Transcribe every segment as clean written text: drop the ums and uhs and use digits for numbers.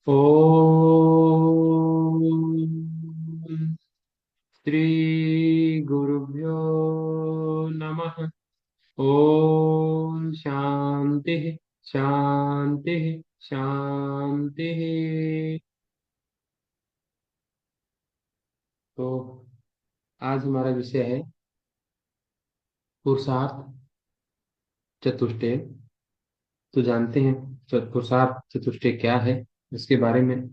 ओम श्री गुरुभ्यो नमः। ओम शांति शांति शांति। तो आज हमारा विषय है पुरुषार्थ चतुष्टय। तो जानते हैं पुरुषार्थ चतुष्टय क्या है, इसके बारे में।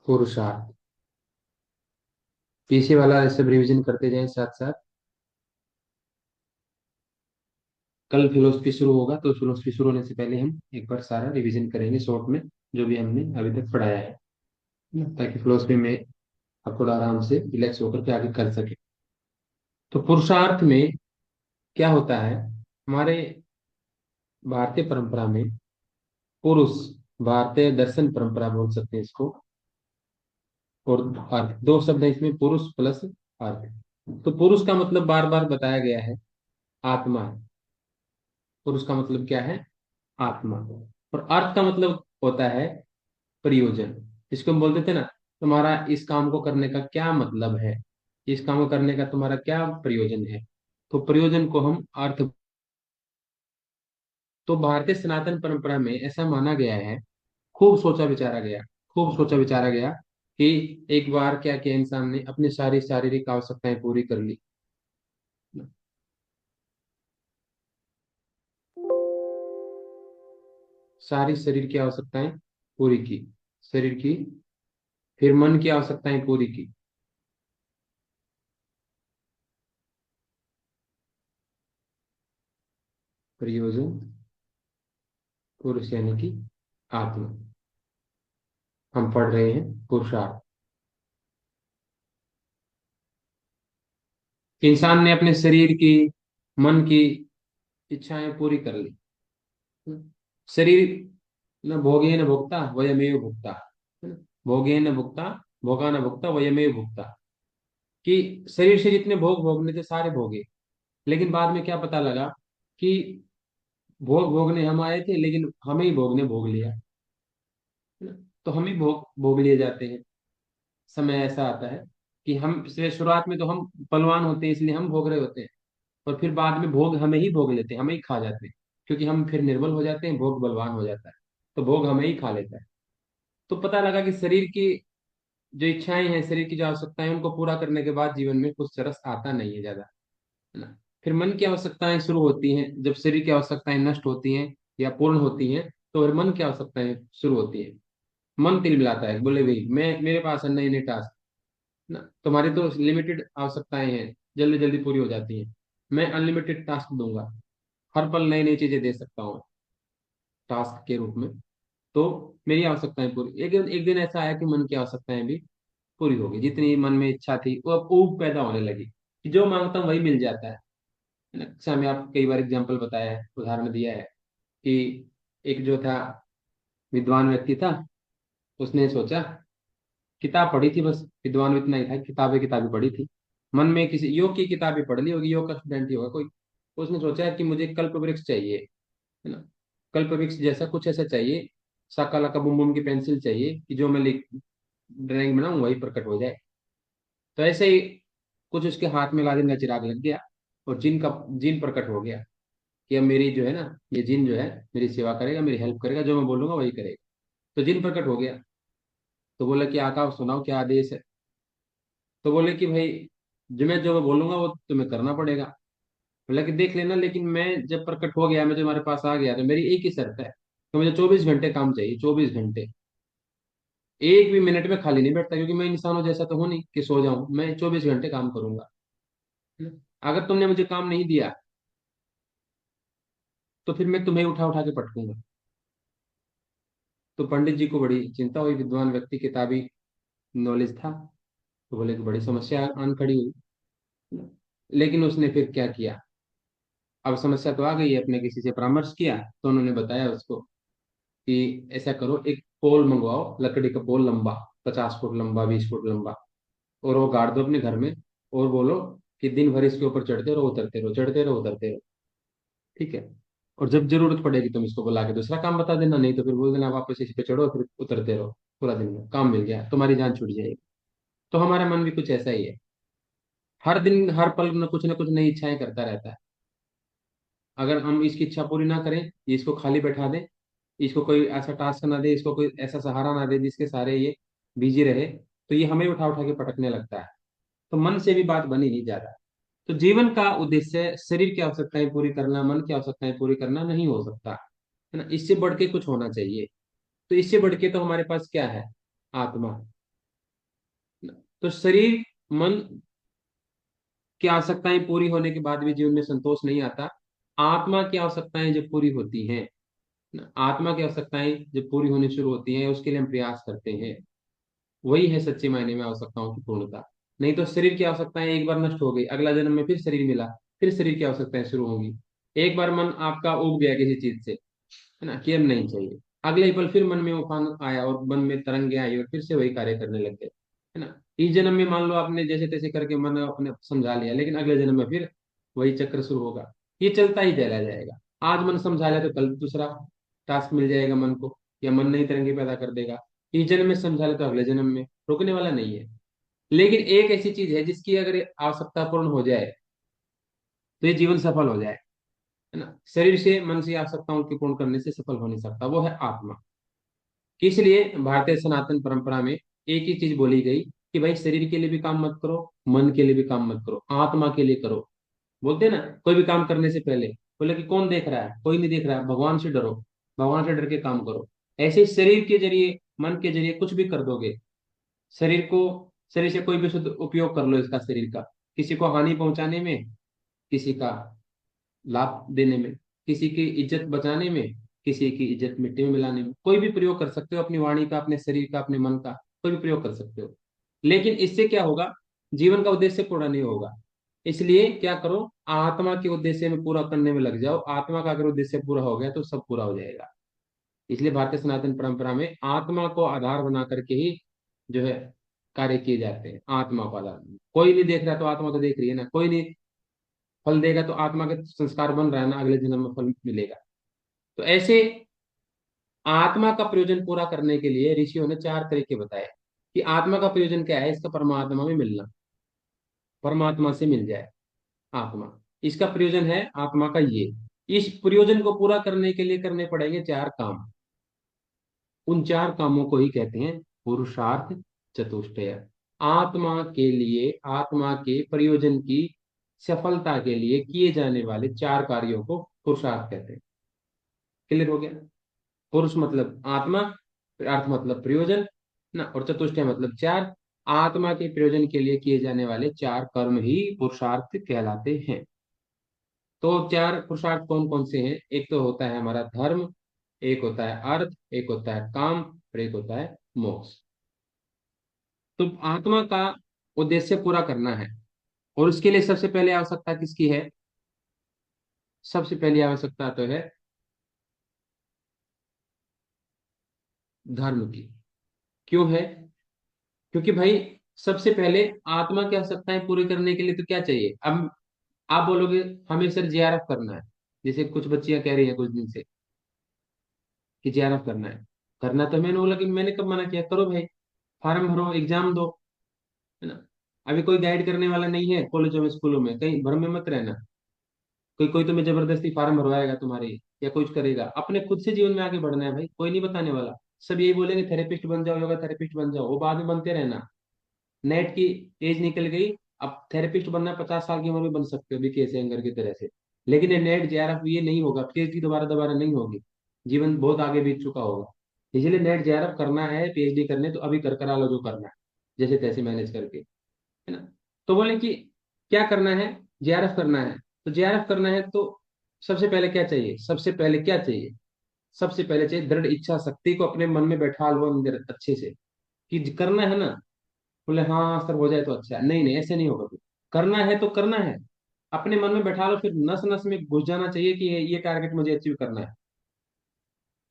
पुरुषार्थ पीछे वाला सब रिवीजन करते जाएं साथ साथ। कल फिलोसफी शुरू होगा तो फिलोसफी शुरू होने से पहले हम एक बार सारा रिवीजन करेंगे शॉर्ट में, जो भी हमने अभी तक पढ़ाया है ना, ताकि फिलोसफी में आप थोड़ा आराम से रिलैक्स होकर के आगे कर सके। तो पुरुषार्थ में क्या होता है, हमारे भारतीय परंपरा में पुरुष, भारतीय दर्शन परंपरा बोल सकते हैं इसको, और अर्थ, दो शब्द है इसमें, पुरुष प्लस अर्थ। तो पुरुष का मतलब बार बार बताया गया है, आत्मा है। पुरुष का मतलब क्या है, आत्मा। और अर्थ का मतलब होता है प्रयोजन। इसको हम बोलते थे ना, तुम्हारा इस काम को करने का क्या मतलब है, इस काम को करने का तुम्हारा क्या प्रयोजन है। तो प्रयोजन को हम अर्थ। तो भारतीय सनातन परंपरा में ऐसा माना गया है, खूब सोचा विचारा गया, खूब सोचा विचारा गया कि एक बार क्या किया, इंसान ने अपनी सारी शारीरिक आवश्यकताएं पूरी कर ली। सारी शरीर की आवश्यकताएं पूरी की, शरीर की, फिर मन की आवश्यकताएं पूरी की। प्रयोजन पुरुष यानी कि आत्मा। हम पढ़ रहे हैं पुरुषार्थ। इंसान ने अपने शरीर की, मन की इच्छाएं पूरी कर ली। शरीर न भोगे न भोक्ता वयमेव भुक्ता, है ना? भोगे न भुक्ता, भोगा न भुक्ता वयमेव भुक्ता। कि शरीर से जितने भोग भोगने थे सारे भोगे, लेकिन बाद में क्या पता लगा कि भोग भोगने हम आए थे लेकिन हमें ही भोगने भोग लिया, है ना? तो हम ही भोग भोग लिए जाते हैं। समय ऐसा आता है कि हम से शुरुआत में तो हम बलवान होते हैं इसलिए हम भोग रहे होते हैं, और फिर बाद में भोग हमें ही भोग लेते हैं, हमें ही खा जाते हैं। क्योंकि हम फिर निर्बल हो जाते हैं, भोग बलवान हो जाता है, तो भोग हमें ही खा लेता है। तो पता लगा कि शरीर की जो इच्छाएं हैं, शरीर की जो आवश्यकताएं हैं, उनको पूरा करने के बाद जीवन में कुछ रस आता नहीं है ज्यादा, है ना। फिर मन की आवश्यकताएं शुरू होती हैं, जब शरीर की आवश्यकताएं नष्ट होती हैं या पूर्ण होती हैं, तो फिर मन की आवश्यकताएं शुरू होती है। मन तिल मिलाता है, बोले भाई मैं, मेरे पास है नए नए टास्क ना, तुम्हारी तो लिमिटेड आवश्यकताएं हैं, जल्दी जल्दी पूरी हो जाती हैं। मैं अनलिमिटेड टास्क दूंगा, हर पल नई नई चीजें दे सकता हूँ टास्क के रूप में। तो मेरी आवश्यकताएं पूरी, एक दिन ऐसा आया कि मन की आवश्यकताएं भी पूरी होगी, जितनी मन में इच्छा थी वो अब ऊब पैदा होने लगी कि जो मांगता हूँ वही मिल जाता है ना। जैसे हमें आप कई बार एग्जाम्पल बताया है, उदाहरण दिया है कि एक जो था विद्वान व्यक्ति था, उसने सोचा, किताब पढ़ी थी बस, विद्वान इतना ही था, किताबें किताबें पढ़ी थी, मन में किसी योग की किताबें पढ़ ली होगी, योग का स्टूडेंट ही होगा कोई। उसने सोचा कि मुझे कल्प वृक्ष चाहिए, है ना। कल्प वृक्ष जैसा कुछ ऐसा चाहिए, साकाला का बुम बुम की पेंसिल चाहिए कि जो मैं लिख ड्राइंग बनाऊं वही प्रकट हो जाए। तो ऐसे ही कुछ उसके हाथ में अलादीन का चिराग लग गया, और जिन प्रकट हो गया कि अब मेरी जो है ना, ये जिन जो है मेरी सेवा करेगा, मेरी हेल्प करेगा, जो मैं बोलूंगा वही करेगा। तो जिन प्रकट हो गया, तो बोला कि आका सुनाओ क्या आदेश है। तो बोले कि भाई जो मैं बोलूंगा वो तुम्हें करना पड़ेगा। बोला कि देख लेना, लेकिन मैं जब प्रकट हो गया, मैं तुम्हारे पास आ गया, तो मेरी एक ही शर्त है कि मुझे 24 घंटे काम चाहिए, 24 घंटे। एक भी मिनट में खाली नहीं बैठता, क्योंकि मैं इंसानों जैसा तो हूं नहीं कि सो जाऊं, मैं 24 घंटे काम करूंगा, है ना? अगर तुमने मुझे काम नहीं दिया तो फिर मैं तुम्हें उठा उठा के पटकूंगा। तो पंडित जी को बड़ी चिंता हुई, विद्वान व्यक्ति, किताबी नॉलेज था, तो बोले कि बड़ी समस्या आन खड़ी हुई, है ना? लेकिन उसने फिर क्या किया, अब समस्या तो आ गई है, अपने किसी से परामर्श किया, तो उन्होंने बताया उसको कि ऐसा करो, एक पोल मंगवाओ, लकड़ी का पोल लंबा, 50 फुट लंबा, 20 फुट लंबा, और वो गाड़ दो अपने घर में, और बोलो कि दिन भर इसके ऊपर चढ़ते रहो उतरते रहो, चढ़ते रहो उतरते रहो। ठीक है। और जब जरूरत पड़ेगी तुम इसको बुला के दूसरा काम बता देना, नहीं तो फिर बोल देना वापस इसी पे चढ़ो फिर उतरते रहो, पूरा दिन में काम मिल गया, तुम्हारी जान छूट जाएगी। तो हमारा मन भी कुछ ऐसा ही है, हर दिन हर पल न कुछ नई इच्छाएं करता रहता है। अगर हम इसकी इच्छा पूरी ना करें, ये इसको खाली बैठा दें, इसको कोई ऐसा टास्क ना दे, इसको कोई ऐसा सहारा ना दे जिसके सारे ये बिजी रहे, तो ये हमें उठा उठा के पटकने लगता है। तो मन से भी बात बनी नहीं ज्यादा। तो जीवन का उद्देश्य शरीर की आवश्यकताएं पूरी करना, मन की आवश्यकताएं पूरी करना नहीं हो सकता, है ना। इससे बढ़ के कुछ होना चाहिए। तो इससे बढ़ के तो हमारे पास क्या है? आत्मा। तो शरीर मन की आवश्यकताएं पूरी होने के बाद भी जीवन में संतोष नहीं आता। आत्मा की आवश्यकताएं जब पूरी होती हैं, आत्मा की आवश्यकताएं जब पूरी होनी शुरू होती हैं, उसके लिए हम प्रयास करते हैं। वही है सच्चे मायने में आवश्यकताओं की पूर्णता। नहीं तो शरीर की आवश्यकताएं एक बार नष्ट हो गई, अगला जन्म में फिर शरीर मिला, फिर शरीर की आवश्यकताएं शुरू होंगी। एक बार मन आपका उब गया किसी चीज से, है ना, कि अब नहीं चाहिए, अगले ही पल फिर मन में उफान आया और मन में तरंगे आई और फिर से वही कार्य करने लग गए, है ना। इस जन्म में मान लो आपने जैसे तैसे करके मन अपने समझा लिया, लेकिन अगले जन्म में फिर वही चक्र शुरू होगा। ये चलता ही चला जाएगा। आज मन समझा लिया तो कल दूसरा टास्क मिल जाएगा मन को, या मन नई तरंगे पैदा कर देगा। इस जन्म में समझा लिया तो अगले जन्म में, रुकने वाला नहीं है। लेकिन एक ऐसी चीज है जिसकी अगर आवश्यकता पूर्ण हो जाए तो ये जीवन सफल हो जाए, है ना। शरीर से मन से आवश्यकताओं की पूर्ण करने से सफल हो नहीं सकता, वो है आत्मा। इसलिए भारतीय सनातन परंपरा में एक ही चीज बोली गई कि भाई शरीर के लिए भी काम मत करो, मन के लिए भी काम मत करो, आत्मा के लिए करो। बोलते हैं ना, कोई भी काम करने से पहले बोले कि कौन देख रहा है, कोई नहीं देख रहा है, भगवान से डरो, भगवान से डर के काम करो। ऐसे ही शरीर के जरिए, मन के जरिए कुछ भी कर दोगे, शरीर को, शरीर से कोई भी शुद्ध उपयोग कर लो इसका, शरीर का, किसी को हानि पहुंचाने में, किसी का लाभ देने में, किसी की इज्जत बचाने में, किसी की इज्जत मिट्टी में मिलाने में, कोई भी प्रयोग कर सकते हो अपनी वाणी का, अपने शरीर का, अपने मन का, कोई भी प्रयोग कर सकते हो। लेकिन इससे क्या होगा? जीवन का उद्देश्य पूरा नहीं होगा। इसलिए क्या करो, आत्मा के उद्देश्य में पूरा करने में लग जाओ। आत्मा का अगर उद्देश्य पूरा हो गया तो सब पूरा हो जाएगा। इसलिए भारतीय सनातन परंपरा में आत्मा को आधार बना करके ही जो है कार्य किए जाते हैं। आत्मा को आधार, कोई नहीं देख रहा तो आत्मा तो देख रही है ना, कोई नहीं फल देगा तो आत्मा के संस्कार बन रहा है ना, अगले जन्म में फल मिलेगा। तो ऐसे आत्मा का प्रयोजन पूरा करने के लिए ऋषियों ने चार तरीके बताए कि आत्मा का प्रयोजन क्या है। इसका परमात्मा में मिलना, परमात्मा से मिल जाए आत्मा, इसका प्रयोजन है आत्मा का ये। इस प्रयोजन को पूरा करने के लिए करने पड़ेंगे चार काम। उन चार कामों को ही कहते हैं पुरुषार्थ चतुष्टय। आत्मा के लिए, आत्मा के प्रयोजन की सफलता के लिए किए जाने वाले चार कार्यों को पुरुषार्थ कहते हैं। क्लियर हो गया? पुरुष मतलब आत्मा, अर्थ मतलब प्रयोजन ना, और चतुष्टय मतलब चार। आत्मा के प्रयोजन के लिए किए जाने वाले चार कर्म ही पुरुषार्थ कहलाते हैं। तो चार पुरुषार्थ कौन कौन से हैं? एक तो होता है हमारा धर्म, एक होता है अर्थ, एक होता है काम, और एक होता है मोक्ष। तो आत्मा का उद्देश्य पूरा करना है, और उसके लिए सबसे पहले आवश्यकता किसकी है? सबसे पहली आवश्यकता तो है धर्म की। क्यों है? क्योंकि भाई सबसे पहले आत्मा की आवश्यकताएं पूरी करने के लिए तो क्या चाहिए? अब आप बोलोगे हमें सर जेआरएफ करना है, जैसे कुछ बच्चियां कह रही हैं कुछ दिन से कि जेआरएफ करना है। करना तो मैंने बोला कि मैंने कब मना किया? करो भाई, फॉर्म भरो, एग्जाम दो, है ना। अभी कोई गाइड करने वाला नहीं है कॉलेजों में, स्कूलों में, कहीं भ्रम में मत रहना। कोई कोई तुम्हें जबरदस्ती फार्म भरवाएगा तुम्हारे, या कुछ करेगा। अपने खुद से जीवन में आगे बढ़ना है भाई, कोई नहीं बताने वाला। सब यही बोलेंगे थेरेपिस्ट बन जाओ, योगा थेरेपिस्ट बन जाओ, वो बाद में बनते रहना। नेट की एज निकल गई, अब थेरेपिस्ट बनना 50 साल की उम्र में बन सकते हो बीके सिंगर की तरह से। लेकिन ये नेट जेआरएफ ये नहीं होगा, पीएचडी दोबारा दोबारा नहीं होगी, जीवन बहुत आगे बीत चुका होगा। इसलिए नेट जेआरएफ करना है, पीएचडी करने तो अभी कर करा लो जो करना है, जैसे तैसे मैनेज करके, है ना। तो बोले कि क्या करना है? जेआरएफ करना है। तो जेआरएफ करना है तो सबसे पहले क्या चाहिए? सबसे पहले क्या चाहिए? सबसे पहले चाहिए दृढ़ इच्छा शक्ति को अपने मन में बैठा लो अंदर अच्छे से, कि करना है ना। बोले हाँ हाँ सर हो जाए तो अच्छा है। नहीं नहीं, ऐसे नहीं होगा फिर। करना है तो करना है, अपने मन में बैठा लो, फिर नस नस में घुस जाना चाहिए कि ये टारगेट मुझे अचीव करना है।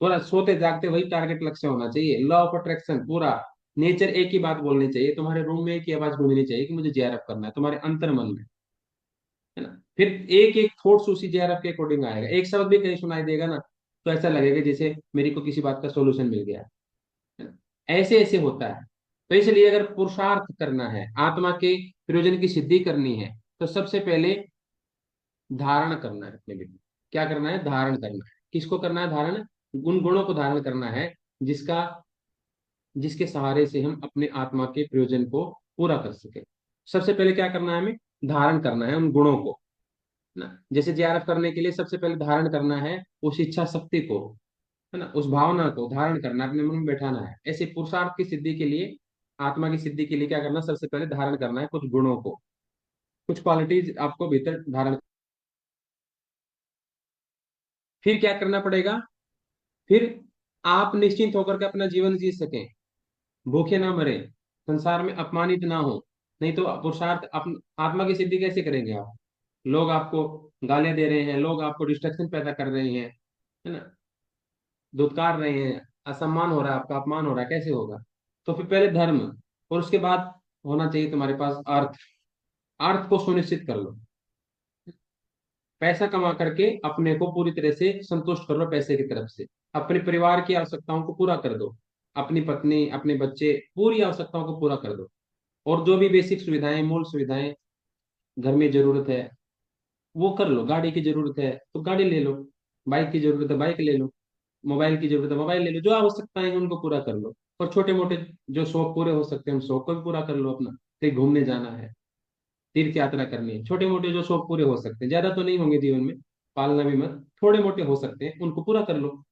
पूरा सोते जागते वही टारगेट लक्ष्य होना चाहिए, लॉ ऑफ अट्रैक्शन पूरा। नेचर एक ही बात बोलनी चाहिए, तुम्हारे रूम में एक ही आवाज गूंजनी चाहिए कि मुझे जेआरएफ करना है, तुम्हारे अंतर मन में, है ना। फिर एक एक थॉट्स उसी जेआरएफ के अकॉर्डिंग आएगा, एक शब्द भी कहीं सुनाई देगा ना, तो ऐसा लगेगा जैसे मेरे को किसी बात का सोल्यूशन मिल गया, है ना। ऐसे ऐसे होता है। तो इसलिए अगर पुरुषार्थ करना है, आत्मा के प्रयोजन की सिद्धि करनी है, तो सबसे पहले धारण करना है अपने लिए। क्या करना है? धारण करना है। किसको करना है धारण? उन गुणों को धारण करना है जिसका जिसके सहारे से हम अपने आत्मा के प्रयोजन को पूरा कर सके। सबसे पहले क्या करना है हमें? धारण करना है उन गुणों को, ना। जैसे जेआरएफ करने के लिए सबसे पहले धारण करना है उस इच्छा शक्ति को, है ना, उस भावना को धारण करना है, अपने मन में बैठाना है। ऐसे पुरुषार्थ की सिद्धि के लिए, आत्मा की सिद्धि के लिए क्या करना है? सबसे पहले धारण करना है कुछ गुणों को, कुछ क्वालिटीज आपको भीतर धारण। फिर क्या करना पड़ेगा? फिर आप निश्चिंत होकर के अपना जीवन जी सकें, भूखे ना मरे, संसार में अपमानित ना हो। नहीं तो पुरुषार्थ आत्मा की सिद्धि कैसे करेंगे आप? लोग आपको गालियां दे रहे हैं, लोग आपको डिस्ट्रक्शन पैदा कर रहे हैं, है ना, धुतकार रहे हैं, असम्मान हो रहा है, आपका अपमान हो रहा है, कैसे होगा? तो फिर पहले धर्म, और उसके बाद होना चाहिए तुम्हारे पास अर्थ। अर्थ को सुनिश्चित कर लो। पैसा कमा करके अपने को पूरी तरह से संतुष्ट कर लो, पैसे की तरफ से अपने परिवार की आवश्यकताओं को पूरा कर दो, अपनी पत्नी, अपने बच्चे, पूरी आवश्यकताओं को पूरा कर दो। और जो भी बेसिक सुविधाएं, मूल सुविधाएं घर में जरूरत है, वो कर लो। गाड़ी की जरूरत है तो गाड़ी ले लो, बाइक की जरूरत है बाइक ले लो, मोबाइल की जरूरत है मोबाइल ले लो, जो आवश्यकताएं हैं उनको पूरा कर लो। और छोटे मोटे जो शौक पूरे हो सकते हैं उन शौक को भी पूरा कर लो अपना। कहीं घूमने जाना है, तीर्थ यात्रा करनी है, छोटे मोटे जो शौक पूरे हो सकते हैं, ज्यादा तो नहीं होंगे जीवन में, पालना भी मत, थोड़े मोटे हो सकते हैं, उनको पूरा कर लो।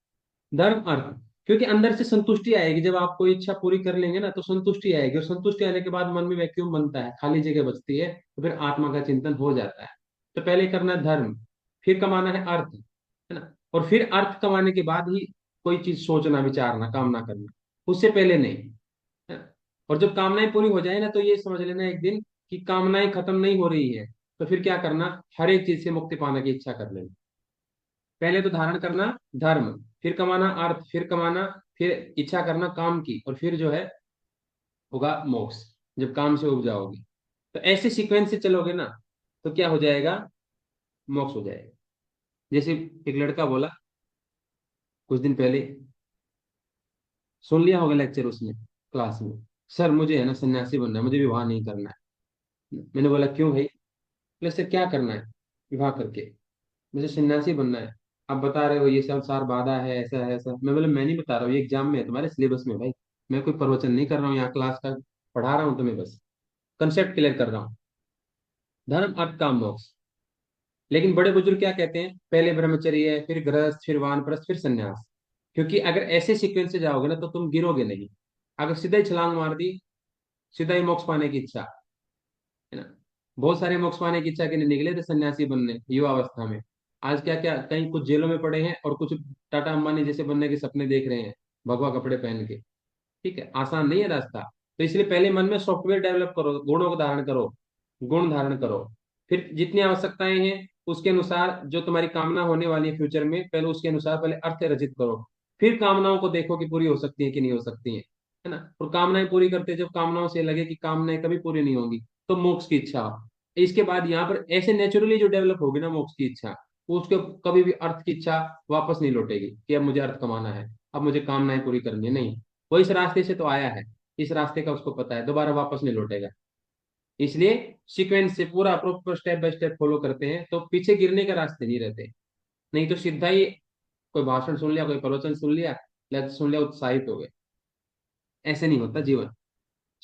धर्म अर्थ, क्योंकि अंदर से संतुष्टि आएगी जब आप कोई इच्छा पूरी कर लेंगे ना, तो संतुष्टि आएगी, और संतुष्टि आने के बाद मन में वैक्यूम बनता है, खाली जगह बचती है, तो फिर आत्मा का चिंतन हो जाता है। तो पहले करना है धर्म, फिर कमाना है अर्थ, है ना। और फिर अर्थ कमाने के बाद ही कोई चीज सोचना, विचारना, कामना करना, उससे पहले नहीं, है ना? और जब कामनाएं पूरी हो जाए ना, तो ये समझ लेना एक दिन कि कामनाएं खत्म नहीं हो रही है, तो फिर क्या करना? हर एक चीज से मुक्ति पाने की इच्छा कर लेना। पहले तो धारण करना धर्म, फिर कमाना अर्थ, फिर कमाना, फिर इच्छा करना काम की, और फिर जो है होगा मोक्ष, जब काम से उब जाओगे। तो ऐसे सीक्वेंस से चलोगे ना, तो क्या हो जाएगा? मोक्ष हो जाएगा। जैसे एक लड़का बोला कुछ दिन पहले, सुन लिया होगा लेक्चर उसने क्लास में, सर मुझे है ना सन्यासी बनना है, मुझे विवाह नहीं करना है। मैंने बोला क्यों भाई? बोले सर क्या करना है विवाह करके? मुझे सन्यासी बनना है। आप बता रहे हो ये संसार बाधा है, ऐसा है ऐसा। मैं बोला मैं नहीं बता रहा हूँ, ये एग्जाम में है, तुम्हारे सिलेबस में है भाई। मैं कोई प्रवचन नहीं कर रहा हूँ यहाँ क्लास का, पढ़ा रहा हूँ तुम्हें, बस कंसेप्ट क्लियर कर रहा हूँ। धर्म अर्थ काम मोक्ष। लेकिन बड़े बुजुर्ग क्या कहते हैं? पहले ब्रह्मचर्य, फिर गृहस्थ, फिर वानप्रस्थ, फिर संन्यास। क्योंकि अगर ऐसे सीक्वेंस से जाओगे ना, तो तुम गिरोगे नहीं। अगर सीधा ही छलांग मार दी, सीधा ही मोक्ष पाने की इच्छा, है ना। बहुत सारे मोक्ष पाने की इच्छा के लिए निकले थे सन्यासी बनने युवा अवस्था में। आज क्या क्या कहीं कुछ जेलों में पड़े हैं, और कुछ टाटा अंबानी जैसे बनने के सपने देख रहे हैं, भगवा कपड़े पहन के। ठीक है, आसान नहीं है रास्ता। तो इसलिए पहले मन में सॉफ्टवेयर डेवलप करो, गुणों को धारण करो, गुण धारण करो। फिर जितनी आवश्यकताएं हैं उसके अनुसार, जो तुम्हारी कामना होने वाली है फ्यूचर में, पहले उसके अनुसार पहले अर्थ रचित करो। फिर कामनाओं को देखो कि पूरी हो सकती है कि नहीं हो सकती है, है ना। और कामनाएं पूरी करते, जब कामनाओं से लगे कि कामनाएं कभी पूरी नहीं होंगी, तो मोक्ष की इच्छा हो। इसके बाद यहाँ पर ऐसे नेचुरली जो डेवलप होगी ना मोक्ष की इच्छा, वो उसके कभी भी अर्थ की इच्छा वापस नहीं लौटेगी कि अब मुझे अर्थ कमाना है, अब मुझे कामनाएं पूरी करनी है, नहीं। वो इस रास्ते से तो आया है, इस रास्ते का उसको पता है, दोबारा वापस नहीं लौटेगा। इसलिए सीक्वेंस से पूरा proper step by step follow करते हैं, तो पीछे गिरने के रास्ते नहीं रहते। नहीं तो सीधा ही कोई भाषण सुन लिया, कोई प्रवचन सुन लिया, लेक्चर सुन लिया, उत्साहित हो गए, ऐसे नहीं होता जीवन।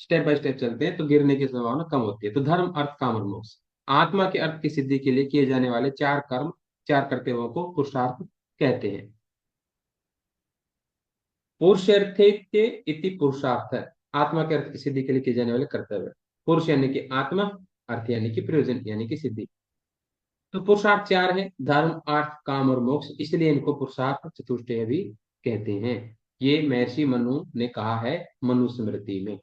स्टेप बाय स्टेप चलते हैं तो गिरने की संभावना कम होती है। तो धर्म अर्थ काम और मोक्ष, आत्मा के अर्थ की सिद्धि के लिए किए जाने वाले चार कर्म, चार कर्तव्यों को पुरुषार्थ कहते हैं। पुरुषार्थे इति पुरुषार्थ, आत्मा के अर्थ की सिद्धि के लिए किए जाने वाले कर्तव्य। पुरुष यानी कि आत्मा, अर्थ यानी कि प्रयोजन यानी कि सिद्धि। तो पुरुषार्थ चार है, धर्म अर्थ काम और मोक्ष, इसलिए इनको पुरुषार्थ चतुष्टय भी कहते हैं। ये महर्षि मनु ने कहा है मनुस्मृति में,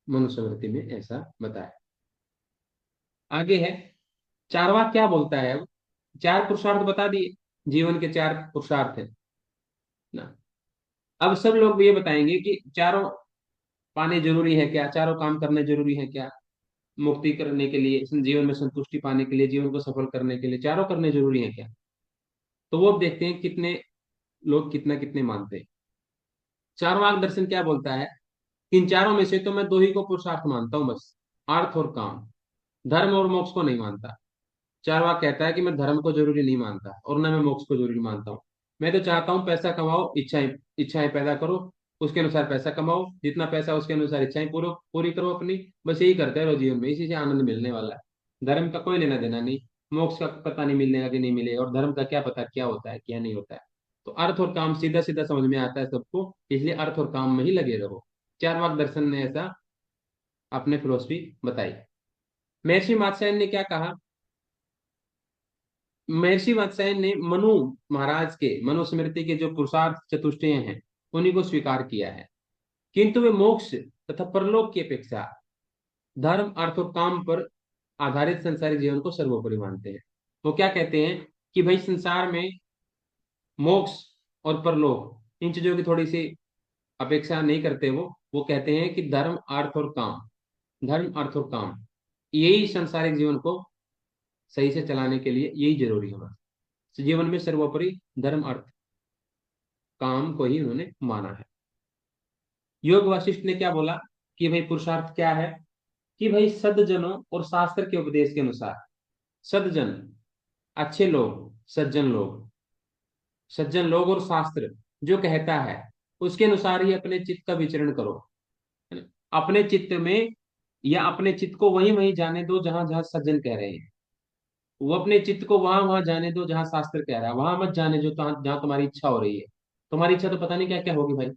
मनुस्मृति में ऐसा बताया। आगे है चारवाक क्या बोलता है अब। चार पुरुषार्थ बता दिए, जीवन के चार पुरुषार्थ है ना। अब सब लोग ये बताएंगे कि चारों पानी जरूरी है क्या, चारों काम करने जरूरी है क्या, मुक्ति करने के लिए, इस जीवन में संतुष्टि पाने के लिए, जीवन को सफल करने के लिए चारों करने जरूरी है क्या। तो वो अब देखते हैं कितने लोग कितना कितने मानते हैं। चारवाक दर्शन क्या बोलता है, इन चारों में से तो मैं दो ही को पुरुषार्थ मानता हूं बस, अर्थ और काम, धर्म और मोक्ष को नहीं मानता। चारवाक कहता है कि मैं धर्म को जरूरी नहीं मानता और ना मैं मोक्ष को जरूरी मानता हूँ। मैं तो चाहता हूँ पैसा कमाओ, इच्छाएं इच्छाएं पैदा करो, उसके अनुसार पैसा कमाओ, जितना पैसा उसके अनुसार इच्छाएं पूरी पूरी करो अपनी, बस यही करते रहो जीवन में, इसी से आनंद मिलने वाला है। धर्म का कोई लेना देना नहीं, मोक्ष का पता नहीं मिलने का कि नहीं मिलेगा, और धर्म का क्या पता क्या होता है क्या नहीं होता है। तो अर्थ और काम सीधा सीधा समझ में आता है सबको, इसलिए अर्थ और काम में ही लगे रहो। चारवाक दर्शन ने ऐसा अपने फिलोसफी बताई। महर्षि मात्स्यायन ने क्या कहा, महर्षि वात्स्यायन ने मनु महाराज के मनुस्मृति के जो पुरुषार्थ चतुष्टय हैं उन्हीं को स्वीकार किया है, किंतु वे मोक्ष तथा परलोक की अपेक्षा धर्म अर्थ और काम पर आधारित संसारिक जीवन को सर्वोपरि मानते हैं। वो क्या कहते हैं कि भाई संसार में मोक्ष और परलोक इन चीजों की थोड़ी सी अपेक्षा नहीं करते वो कहते हैं कि धर्म अर्थ और काम, धर्म अर्थ और काम यही संसारिक जीवन को सही से चलाने के लिए यही जरूरी है बस। तो जीवन में सर्वोपरि धर्म अर्थ काम को ही उन्होंने माना है। योग वासिष्ठ ने क्या बोला कि भाई पुरुषार्थ क्या है, कि भाई सद्जनों और शास्त्र के उपदेश के अनुसार, सद्जन अच्छे लोग, सज्जन लोग और शास्त्र जो कहता है उसके अनुसार ही अपने चित्त का विचरण करो, है ना। अपने चित्त में, या अपने चित्त को वहीं वहीं जाने दो जहां जहां सज्जन कह रहे हैं, वो अपने चित्त को वहां वहां जाने दो जहां शास्त्र कह रहा है, वहां मत जाने जो जहां तुम्हारी इच्छा हो रही है। तुम्हारी इच्छा तो पता नहीं क्या क्या होगी भाई।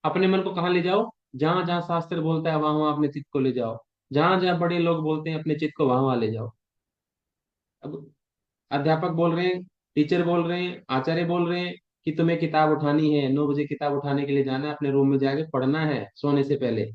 अपने मन को कहाँ ले जाओ, जहां जहां शास्त्र बोलता है वहां वहां अपने चित्त को ले जाओ, जहां जहां बड़े लोग बोलते हैं अपने चित्त को वहां वहां ले जाओ। अब अध्यापक बोल रहे हैं, टीचर बोल रहे हैं, आचार्य बोल रहे हैं कि तुम्हें किताब उठानी है, 9 बजे किताब उठाने के लिए जाना है, अपने रूम में जाके पढ़ना है सोने से पहले,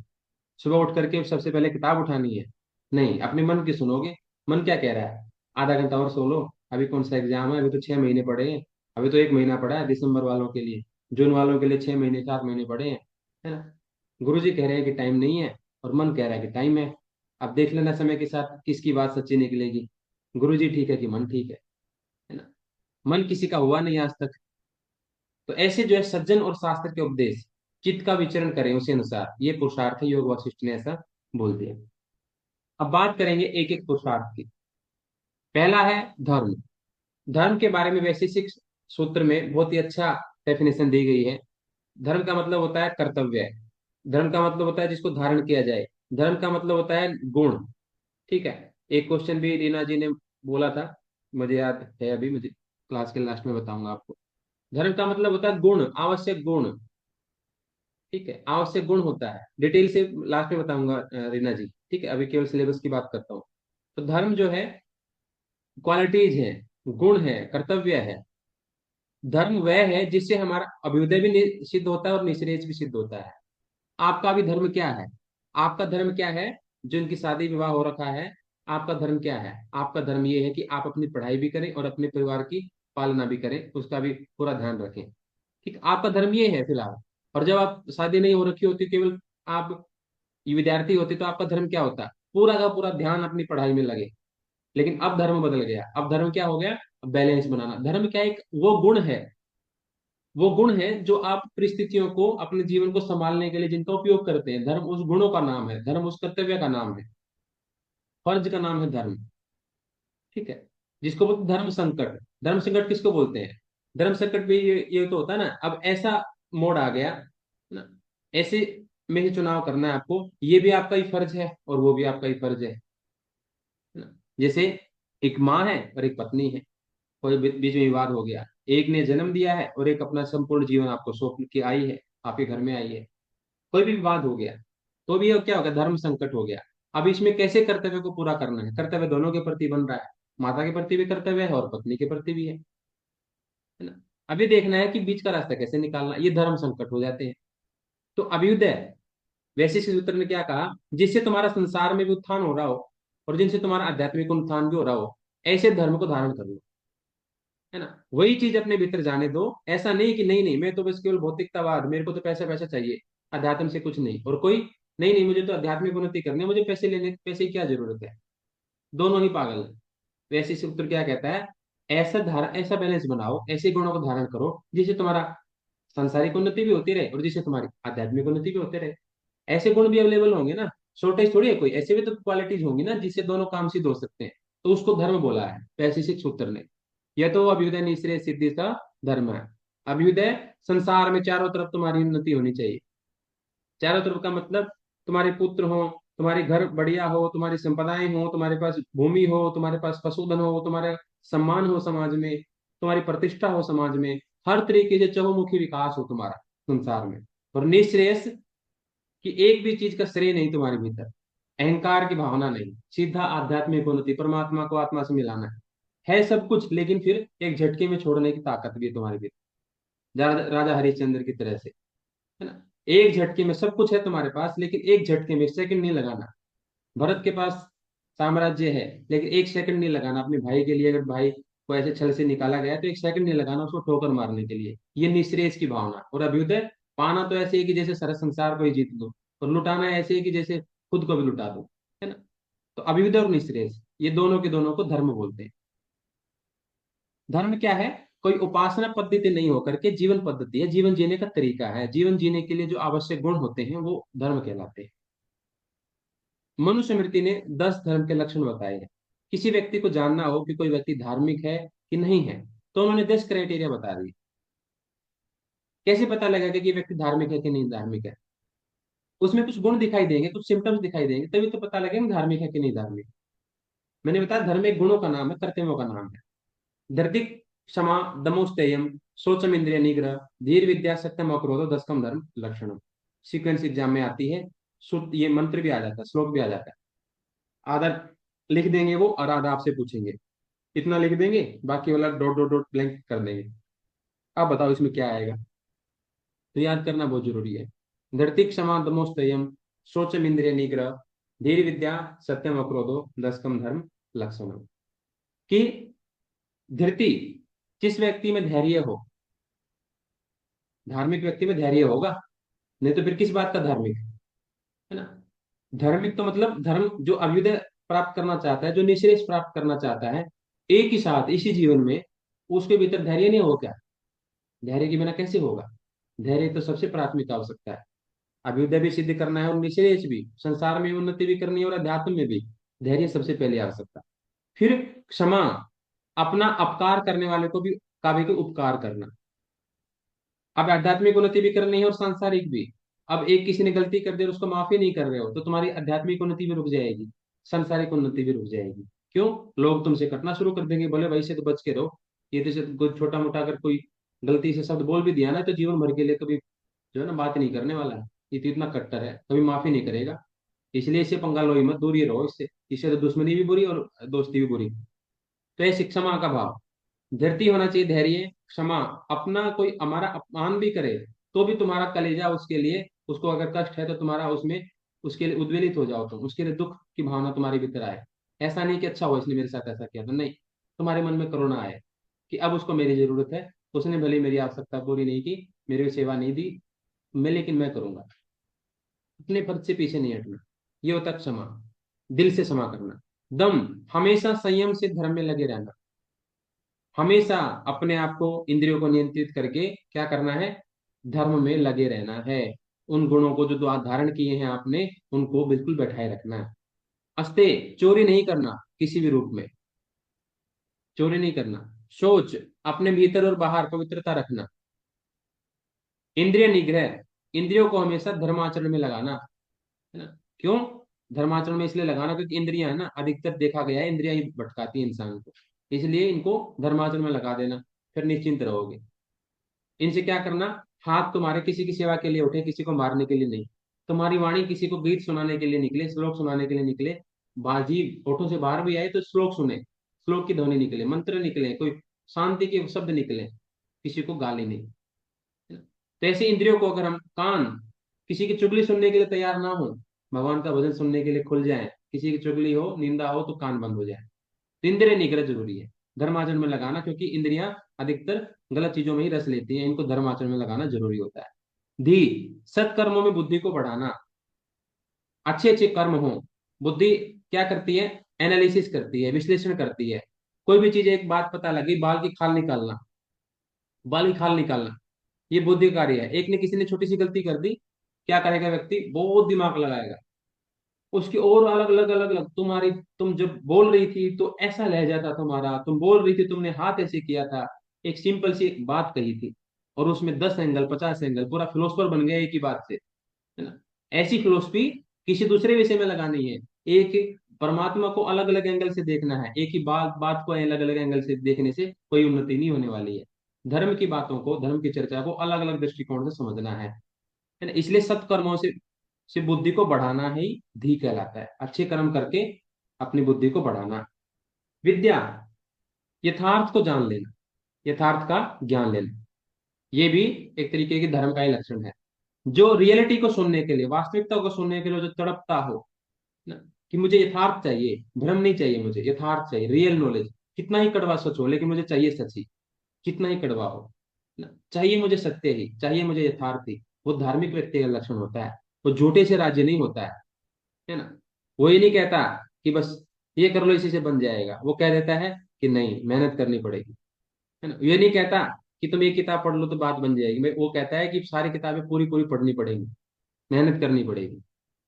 सुबह उठ करके सबसे पहले किताब उठानी है। नहीं, अपने मन की सुनोगे। मन क्या कह रहा है, आधा घंटा और सो लो, अभी कौन सा एग्जाम है, अभी तो 6 महीने पड़े हैं, अभी तो 1 महीना पड़ा है दिसंबर वालों के लिए, जून वालों के लिए 6 महीने 7 महीने पड़े हैं, है ना। गुरु जी कह रहे हैं कि टाइम नहीं है, और मन कह रहा है कि टाइम है। अब देख लेना समय के साथ किसकी बात सच्ची निकलेगी, गुरु जी ठीक है कि मन ठीक है ना। मन किसी का हुआ नहीं आज तक। तो ऐसे जो है सज्जन और शास्त्र के उपदेश, चित्त का विचरण करें उसी अनुसार, ये पुरुषार्थ है, योग वासिष्ठ ने ऐसा बोल दिया। अब बात करेंगे एक एक पुरुषार्थ की। पहला है धर्म। धर्म के बारे में वैशेषिक सूत्र में बहुत ही अच्छा डेफिनेशन दी गई है। धर्म का मतलब होता है कर्तव्य, धर्म का मतलब होता है जिसको धारण किया जाए, धर्म का मतलब होता है गुण। ठीक है। एक क्वेश्चन भी रीना जी ने बोला था, मुझे याद है अभी, मुझे क्लास के लास्ट में बताऊंगा आपको। धर्म का मतलब होता है गुण, आवश्यक गुण। ठीक है, आवश्यक गुण होता है, डिटेल से लास्ट में बताऊंगा रीना जी। ठीक है, अभी केवल सिलेबस की बात करता हूँ। तो धर्म जो है क्वालिटीज है, गुण है, कर्तव्य है। धर्म वह है जिससे हमारा अभ्युदय भी सिद्ध होता है और निश्रेयस भी सिद्ध होता है। आपका भी धर्म क्या है, आपका धर्म क्या है, जिनकी शादी विवाह हो रखा है, आपका धर्म क्या है। आपका धर्म ये है कि आप अपनी पढ़ाई भी करें और अपने परिवार की पालना भी करें, उसका भी पूरा ध्यान रखें। ठीक, आपका धर्म ये है फिलहाल। और जब आप शादी नहीं हो रखी होती, केवल आप विद्यार्थी होते, तो आपका धर्म क्या होता, पूरा का पूरा ध्यान अपनी पढ़ाई में लगे। लेकिन अब धर्म बदल गया, अब धर्म क्या हो गया, बैलेंस बनाना। धर्म क्या, एक वो गुण है, वो गुण है जो आप परिस्थितियों को अपने जीवन को संभालने के लिए जिनका उपयोग करते हैं। धर्म उस गुणों का नाम है, धर्म उस कर्तव्य का नाम है, फर्ज का नाम है धर्म। ठीक है। जिसको बोलते हैं धर्म संकट। धर्म संकट किसको बोलते हैं, धर्म संकट भी ये तो होता है ना। अब ऐसा मोड़ आ गया ना, ऐसे में ही चुनाव करना है आपको, ये भी आपका ही फर्ज है और वो भी आपका ही फर्ज है ना। जैसे एक माँ है और एक पत्नी है, कोई बीच में विवाद हो गया, एक ने जन्म दिया है और एक अपना संपूर्ण जीवन आपको सौंप के आई है, आपके घर में आई है, कोई भी विवाद हो गया, तो भी ये क्या हो गया, धर्म संकट हो गया। अब इसमें कैसे कर्तव्य को पूरा करना है, कर्तव्य दोनों के प्रति बन रहा है, माता के प्रति भी कर्तव्य है और पत्नी के प्रति भी है ना। अभी देखना है कि बीच का रास्ता कैसे निकालना, ये धर्म संकट हो जाते हैं। तो अभ्युदय, वैशिष्ट सूत्र ने क्या कहा, जिससे तुम्हारा संसार में भी उत्थान हो रहा हो और जिनसे तुम्हारा आध्यात्मिक उत्थान भी हो रहा हो, ऐसे धर्म को धारण कर लो, है ना। वही चीज अपने भीतर जाने दो। ऐसा नहीं कि नहीं नहीं मैं तो बस केवल भौतिकतावाद, मेरे को तो पैसा पैसा चाहिए, अध्यात्म से कुछ नहीं। और कोई नहीं नहीं, मुझे तो आध्यात्मिक उन्नति करनी है, मुझे पैसे लेने, पैसे की क्या जरूरत है। दोनों ही पागल है। वैसे से उत्तर क्या कहता है, ऐसा बैलेंस बनाओ, ऐसे गुणों को धारण करो जिससे तुम्हारा सांसारिक उन्नति भी होती रहे और जिससे तुम्हारी आध्यात्मिक उन्नति भी होते रहे। ऐसे गुण भी अवेलेबल होंगे ना, शॉर्टेज थोड़ी है कोई, ऐसे भी तो क्वालिटीज होंगी ना जिससे दोनों काम सिद्ध हो सकते हैं। तो उसको धर्म बोला है वैशेषिक सूत्र ने। यह तो अभ्युदय निश्रेय सिद्धि का धर्म है। अभ्युदय, संसार में चारों तरफ तुम्हारी उन्नति होनी चाहिए। चारों तरफ का मतलब, तुम्हारे पुत्र हो, तुम्हारे घर बढ़िया हो, तुम्हारी संपदाएं हो, तुम्हारे पास भूमि हो, तुम्हारे पास पशुधन हो, तुम्हारा सम्मान हो समाज में, तुम्हारी प्रतिष्ठा हो समाज में, हर तरीके से चहुमुखी विकास हो तुम्हारा संसार में। और निश्रेयस, कि एक भी चीज का श्रेय नहीं तुम्हारे भीतर, अहंकार की भावना नहीं, सीधा आध्यात्मिक उन्नति, परमात्मा को आत्मा से मिलाना है सब कुछ, लेकिन फिर एक झटके में छोड़ने की ताकत भी है तुम्हारे भीतर, राजा हरिश्चंद्र की तरह से, है ना। एक झटके में सब कुछ है तुम्हारे पास, लेकिन एक झटके में सेकंड नहीं लगाना। भरत के पास साम्राज्य है, लेकिन एक सेकंड नहीं लगाना अपने भाई के लिए, अगर भाई को ऐसे छल से निकाला गया तो एक सेकंड नहीं लगाना उसको ठोकर मारने के लिए। ये निःश्रेयस की भावना। और अभ्युदय, पाना तो ऐसे है कि जैसे सारा संसार को ही जीत लो, और लुटाना ऐसे है कि जैसे खुद को भी लुटा दो, है ना। तो अभ्युदय और निःश्रेयस, ये दोनों के दोनों को धर्म बोलते हैं। धर्म क्या है, कोई उपासना पद्धति नहीं होकर के जीवन पद्धति है, जीवन जीने का तरीका है, जीवन जीने के लिए जो आवश्यक गुण होते हैं वो धर्म कहलाते हैं। मनुस्मृति ने 10 धर्म के लक्षण बताए हैं। किसी व्यक्ति को जानना हो कि कोई व्यक्ति धार्मिक है कि नहीं है, तो उन्होंने 10 क्राइटेरिया बता दिए। कैसे पता लगेगा कि ये व्यक्ति धार्मिक है कि नहीं धार्मिक है? उसमें कुछ गुण दिखाई देंगे, कुछ सिम्टम्स दिखाई देंगे, तभी तो पता लगेगा कि धार्मिक है कि नहीं धार्मिक। मैंने बताया धर्म एक गुणों का नाम है, कर्तव्यों का नाम है। धृतिक, क्षमा, दमोस्तेयम, शौचम, इंद्रिय निग्रह, धीर, विद्या, सत्यम, अक्रोध, दशकम धर्म लक्षणम। सीक्वेंस एग्जाम में आती है। शुद्ध ये मंत्र भी आ जाता है, श्लोक भी आ जाता है। आधा लिख देंगे वो, और आधा आपसे पूछेंगे। इतना लिख देंगे, बाकी वाला डॉट डॉट डॉट ब्लैंक कर देंगे। आप बताओ इसमें क्या आएगा। तो याद करना बहुत जरूरी है। धरती, क्षमा, दमोस्तयम, शोचम, इंद्रिय निग्रह, धीर, विद्या, सत्यम, अक्रोधो, दशकम धर्म लक्षणम। कि धृति, जिस व्यक्ति में धैर्य हो, धार्मिक व्यक्ति में धैर्य होगा, नहीं तो फिर किस बात का धार्मिक, है ना। धार्मिक तो मतलब धर्म जो अभ्युदय प्राप्त करना चाहता है, जो निःश्रेयस प्राप्त करना चाहता है, एक ही साथ इसी जीवन में, उसके भीतर धैर्य नहीं हो क्या? धैर्य के बिना कैसे होगा? धैर्य तो सबसे प्राथमिक आवश्यकता है। अभ्युदय भी सिद्ध करना है और निश्रेयस भी, संसार में उन्नति भी करनी है और अध्यात्म में भी, धैर्य सबसे पहले आवश्यकता। फिर क्षमा, अपना अपकार करने वाले को भी, का भी कोई उपकार करना। अब आध्यात्मिक उन्नति भी करनी है और सांसारिक भी। अब एक किसी ने गलती कर दी और उसको माफी नहीं कर रहे हो, तो तुम्हारी आध्यात्मिक उन्नति भी रुक जाएगी, सांसारिक उन्नति भी रुक जाएगी। क्यों? लोग तुमसे कटना शुरू कर देंगे, बोले भाई से तो बच के रहो। ये तो कोई छोटा मोटा अगर कोई गलती से शब्द बोल भी दिया ना, तो जीवन भर के लिए कभी जो है ना बात नहीं करने वाला है। ये तो इतना कट्टर है, कभी माफी नहीं करेगा। इसलिए इससे पंगा लो ही मत, दूर ही रहो इससे। इससे तो दुश्मनी भी बुरी और दोस्ती भी बुरी। तो ऐसी क्षमा का भाव, धैर्य होना चाहिए, धैर्य, क्षमा। अपना कोई हमारा अपमान भी करे, तो भी तुम्हारा कलेजा उसके लिए, उसको अगर कष्ट है तो तुम्हारा उसमें, उसके लिए उद्वेलित हो जाओ, तुम उसके लिए दुख की भावना तुम्हारे भीतर आए। ऐसा नहीं कि अच्छा हो इसने मेरे साथ ऐसा किया, तो नहीं, तुम्हारे मन में करुणा आए कि अब उसको मेरी जरूरत है, उसने भले मेरी आवश्यकता पूरी नहीं की, मेरी सेवा नहीं दी, मैं, लेकिन मैं करूंगा। अपने पद से पीछे नहीं हटना, ये होता है क्षमा, दिल से क्षमा करना। दम, हमेशा संयम से धर्म में लगे रहना। हमेशा अपने आप को, इंद्रियों को नियंत्रित करके क्या करना है, धर्म में लगे रहना है। उन गुणों को जो धारण किए हैं आपने, उनको बिल्कुल बैठाए रखना है। अस्ते, चोरी नहीं करना किसी भी रूप में, चोरी नहीं करना। शौच, अपने भीतर और बाहर पवित्रता रखना। इंद्रिय निग्रह, इंद्रियों को हमेशा धर्माचरण में लगाना, है ना। क्यों धर्माचरण में इसलिए लगाना, क्योंकि इंद्रियां है ना, अधिकतर देखा गया है इंद्रियां ही भटकाती हैं इंसान को। इसलिए इनको धर्माचरण में लगा देना, फिर निश्चिंत रहोगे। इनसे क्या करना, हाथ तुम्हारे किसी की सेवा के लिए उठे, किसी को मारने के लिए नहीं। तुम्हारी वाणी किसी को गीत सुनाने के लिए निकले, श्लोक सुनाने के लिए निकले, बाजी होठों से बाहर भी आए तो श्लोक सुने, श्लोक की ध्वनि निकले, मंत्र निकले, कोई शांति के शब्द निकले, किसी को गाली नहीं, है ना? तो ऐसे इंद्रियों को, अगर हम कान, किसी की चुगली सुनने के लिए तैयार ना हो, भगवान का भजन सुनने के लिए खुल जाए, किसी की चुगली हो, निंदा हो, तो कान बंद हो जाए। तो इंद्रिय निग्रह जरूरी है, धर्माचरण में लगाना, क्योंकि इंद्रियां अधिकतर गलत चीजों में ही रस लेती हैं, इनको धर्माचरण में लगाना जरूरी होता है। धी, सत्कर्मों में बुद्धि को बढ़ाना। अच्छे अच्छे कर्म हो। बुद्धि क्या करती है? एनालिसिस करती है, विश्लेषण करती है। कोई भी चीज, एक बात पता लगी, बाल की खाल निकालना, बाल की खाल निकालना, ये बुद्धि कार्य है। एक ने, किसी ने छोटी सी गलती कर दी, क्या करेगा व्यक्ति? बहुत दिमाग लगाएगा उसकी, और अलग अलग अलग अलग तुम्हारी, तुम जब बोल रही थी तो ऐसा लहजा था तुम्हारा, तुम बोल रही थी, तुमने हाथ ऐसे किया था, एक सिंपल सी एक बात कही थी, और उसमें 10 एंगल, 50 एंगल, पूरा फिलोसफर बन गया एक ही बात से, है ना? ऐसी फिलोसफी किसी दूसरे विषय में लगानी है। एक परमात्मा को अलग अलग एंगल से देखना है, एक ही बात बात को अलग अलग एंगल से देखने से कोई उन्नति नहीं होने वाली है। धर्म की बातों को, धर्म की चर्चा को अलग अलग दृष्टिकोण से समझना है ना? इसलिए सत्कर्मों से बुद्धि को बढ़ाना ही धी कहलाता है। अच्छे कर्म करके अपनी बुद्धि को बढ़ाना। विद्या, यथार्थ को जान लेना, यथार्थ का ज्ञान लेना, ये भी एक तरीके की धर्म का ही लक्षण है। जो रियलिटी को सुनने के लिए, वास्तविकता को सुनने के लिए जो तड़पता हो ना, कि मुझे यथार्थ चाहिए, भ्रम नहीं चाहिए, मुझे यथार्थ चाहिए, रियल नॉलेज, कितना ही कड़वा सच हो लेकिन मुझे चाहिए सच ही, कितना ही कड़वा हो ना, चाहिए मुझे सत्य ही, चाहिए मुझे यथार्थ ही। वो धार्मिक व्यक्ति का लक्षण होता है। वो झूठे से राज्य नहीं होता है ना? वो ये नहीं कहता कि बस ये कर लो इसी से बन जाएगा, वो कह देता है कि नहीं, मेहनत करनी पड़ेगी, है ना? ये नहीं कहता कि तुम एक किताब पढ़ लो तो बात बन जाएगी, वो कहता है कि सारी किताबें पूरी पूरी पढ़नी पड़ेगी, मेहनत करनी पड़ेगी।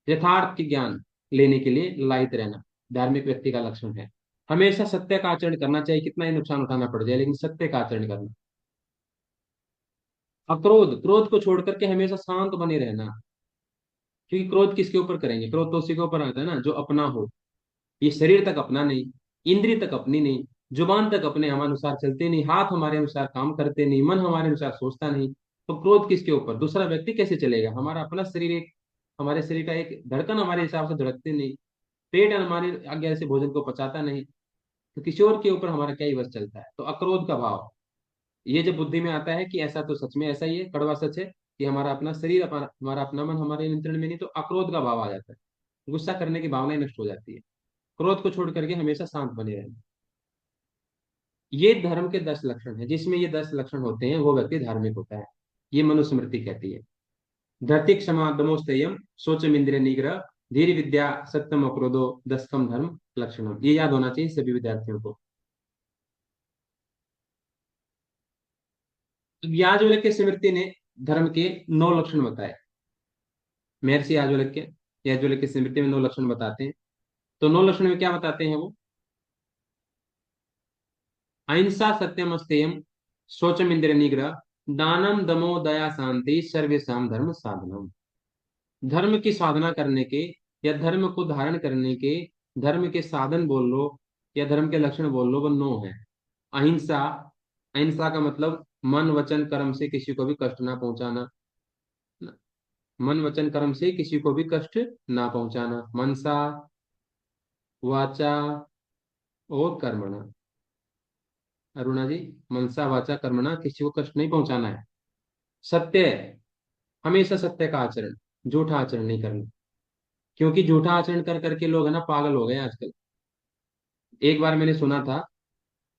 यथार्थ की ज्ञान लेने के लिए लायक रहना धार्मिक व्यक्ति का लक्षण है। हमेशा सत्य का आचरण करना चाहिए, कितना ही नुकसान उठाना पड़ जाए, लेकिन सत्य का आचरण करना। अक्रोध, क्रोध को छोड़ करके हमेशा शांत बने रहना। क्योंकि क्रोध किसके ऊपर करेंगे? क्रोध तो उसी के ऊपर आता है ना जो अपना हो। ये शरीर तक अपना नहीं, इंद्रिय तक अपनी नहीं, जुबान तक अपने हम अनुसार चलते नहीं, हाथ हमारे अनुसार काम करते नहीं, मन हमारे अनुसार सोचता नहीं, तो क्रोध किसके ऊपर? दूसरा व्यक्ति कैसे चलेगा? हमारा अपना शरीर एक, हमारे शरीर का एक धड़कन हमारे हिसाब से धड़कते नहीं, पेट हमारी आज्ञा से भोजन को पचाता नहीं, तो किसी और के ऊपर हमारा क्या ही बस चलता है? तो अक्रोध का भाव, ये जब बुद्धि में आता है कि ऐसा तो सच में ऐसा ही है, कड़वा सच है कि हमारा अपना शरीर, हमारा अपना मन हमारे नियंत्रण में नहीं, तो अक्रोध का भाव आ जाता है, गुस्सा करने की भावना नष्ट हो जाती है। क्रोध को छोड़ करके हमेशा शांत बने रहना। ये धर्म के 10 लक्षण हैं, जिसमें ये 10 लक्षण होते हैं वो व्यक्ति धार्मिक होता है। ये मनुस्मृति कहती है। धरती क्षमा दमोस्तयम शौचम इंद्रिय निग्रह धीर विद्या सत्यम अक्रोधो दशकम धर्म लक्षणम, ये याद होना चाहिए सभी विद्यार्थियों को। याज्ञवल्क्य स्मृति ने धर्म के 9 लक्षण बताए। महर्षि याज्ञवल्क्य, याज्ञवल्क्य स्मृति में 9 लक्षण बताते हैं। तो 9 लक्षण में क्या बताते हैं वो? अहिंसा सत्यम अस्तेयम शौचम इंद्रिय निग्रह दानम दमो दया शांति सर्वेशम धर्म साधनम। धर्म की साधना करने के, या धर्म को धारण करने के, धर्म के साधन बोल लो या धर्म के लक्षण बोल लो, वो 9 है। अहिंसा, अहिंसा का मतलब मन वचन कर्म से किसी को भी कष्ट ना पहुंचाना। मन वचन कर्म से किसी को भी कष्ट ना पहुंचाना। मनसा वाचा और कर्मणा, अरुणा जी, मनसा वाचा कर्मणा, किसी को कष्ट नहीं पहुंचाना है। सत्य, हमेशा सत्य का आचरण, झूठा आचरण नहीं करना। क्योंकि झूठा आचरण कर करके लोग है ना पागल हो गए हैं आजकल। एक बार मैंने सुना था,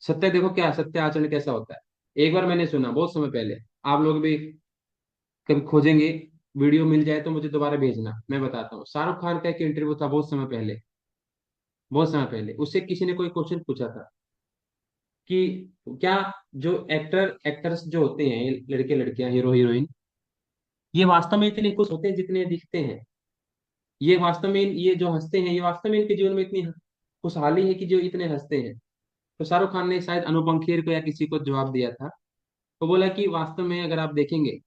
सत्य देखो क्या सत्य आचरण कैसा होता है। एक बार मैंने सुना बहुत समय पहले, आप लोग भी कभी खोजेंगे, वीडियो मिल जाए तो मुझे दोबारा भेजना, मैं बताता हूँ। शाहरुख खान का एक इंटरव्यू था बहुत समय पहले, बहुत समय पहले, उससे किसी ने कोई क्वेश्चन पूछा था कि क्या जो एक्टर एक्टर्स जो होते हैं, लड़के लड़कियां, हीरो हीरोइन, ये वास्तव में इतने खुश होते हैं जितने दिखते हैं? ये वास्तव में ये जो हंसते हैं, ये वास्तव में इनके जीवन में इतनी खुशहाली है कि जो इतने हंसते हैं? तो शाहरुख खान ने शायद अनुपम खेर को या किसी को जवाब दिया था, तो बोला कि वास्तव में अगर आप देखेंगे,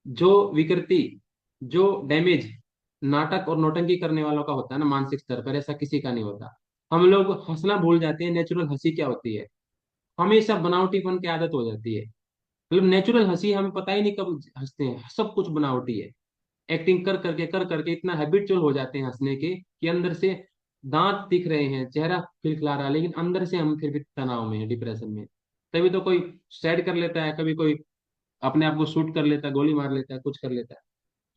जो विकृति, जो डैमेज नाटक और नौटंकी करने वालों का होता है ना मानसिक स्तर पर, ऐसा किसी का नहीं होता। हम लोग हंसना भूल जाते हैं, नेचुरल हंसी क्या होती है। हमेशा बनावटीपन की आदत हो जाती है, मतलब नेचुरल हंसी हमें पता ही नहीं कब हंसते हैं, सब कुछ बनावटी है। एक्टिंग कर करके इतना हैबिचुअल हो जाते हैं हंसने के कि अंदर से दांत दिख रहे हैं, चेहरा खिलखिला रहा है, लेकिन अंदर से हम फिर भी तनाव में है, डिप्रेशन में। तभी तो कोई सुसाइड कर लेता है, कभी कोई अपने आप को शूट कर लेता है, गोली मार लेता है, कुछ कर लेता है।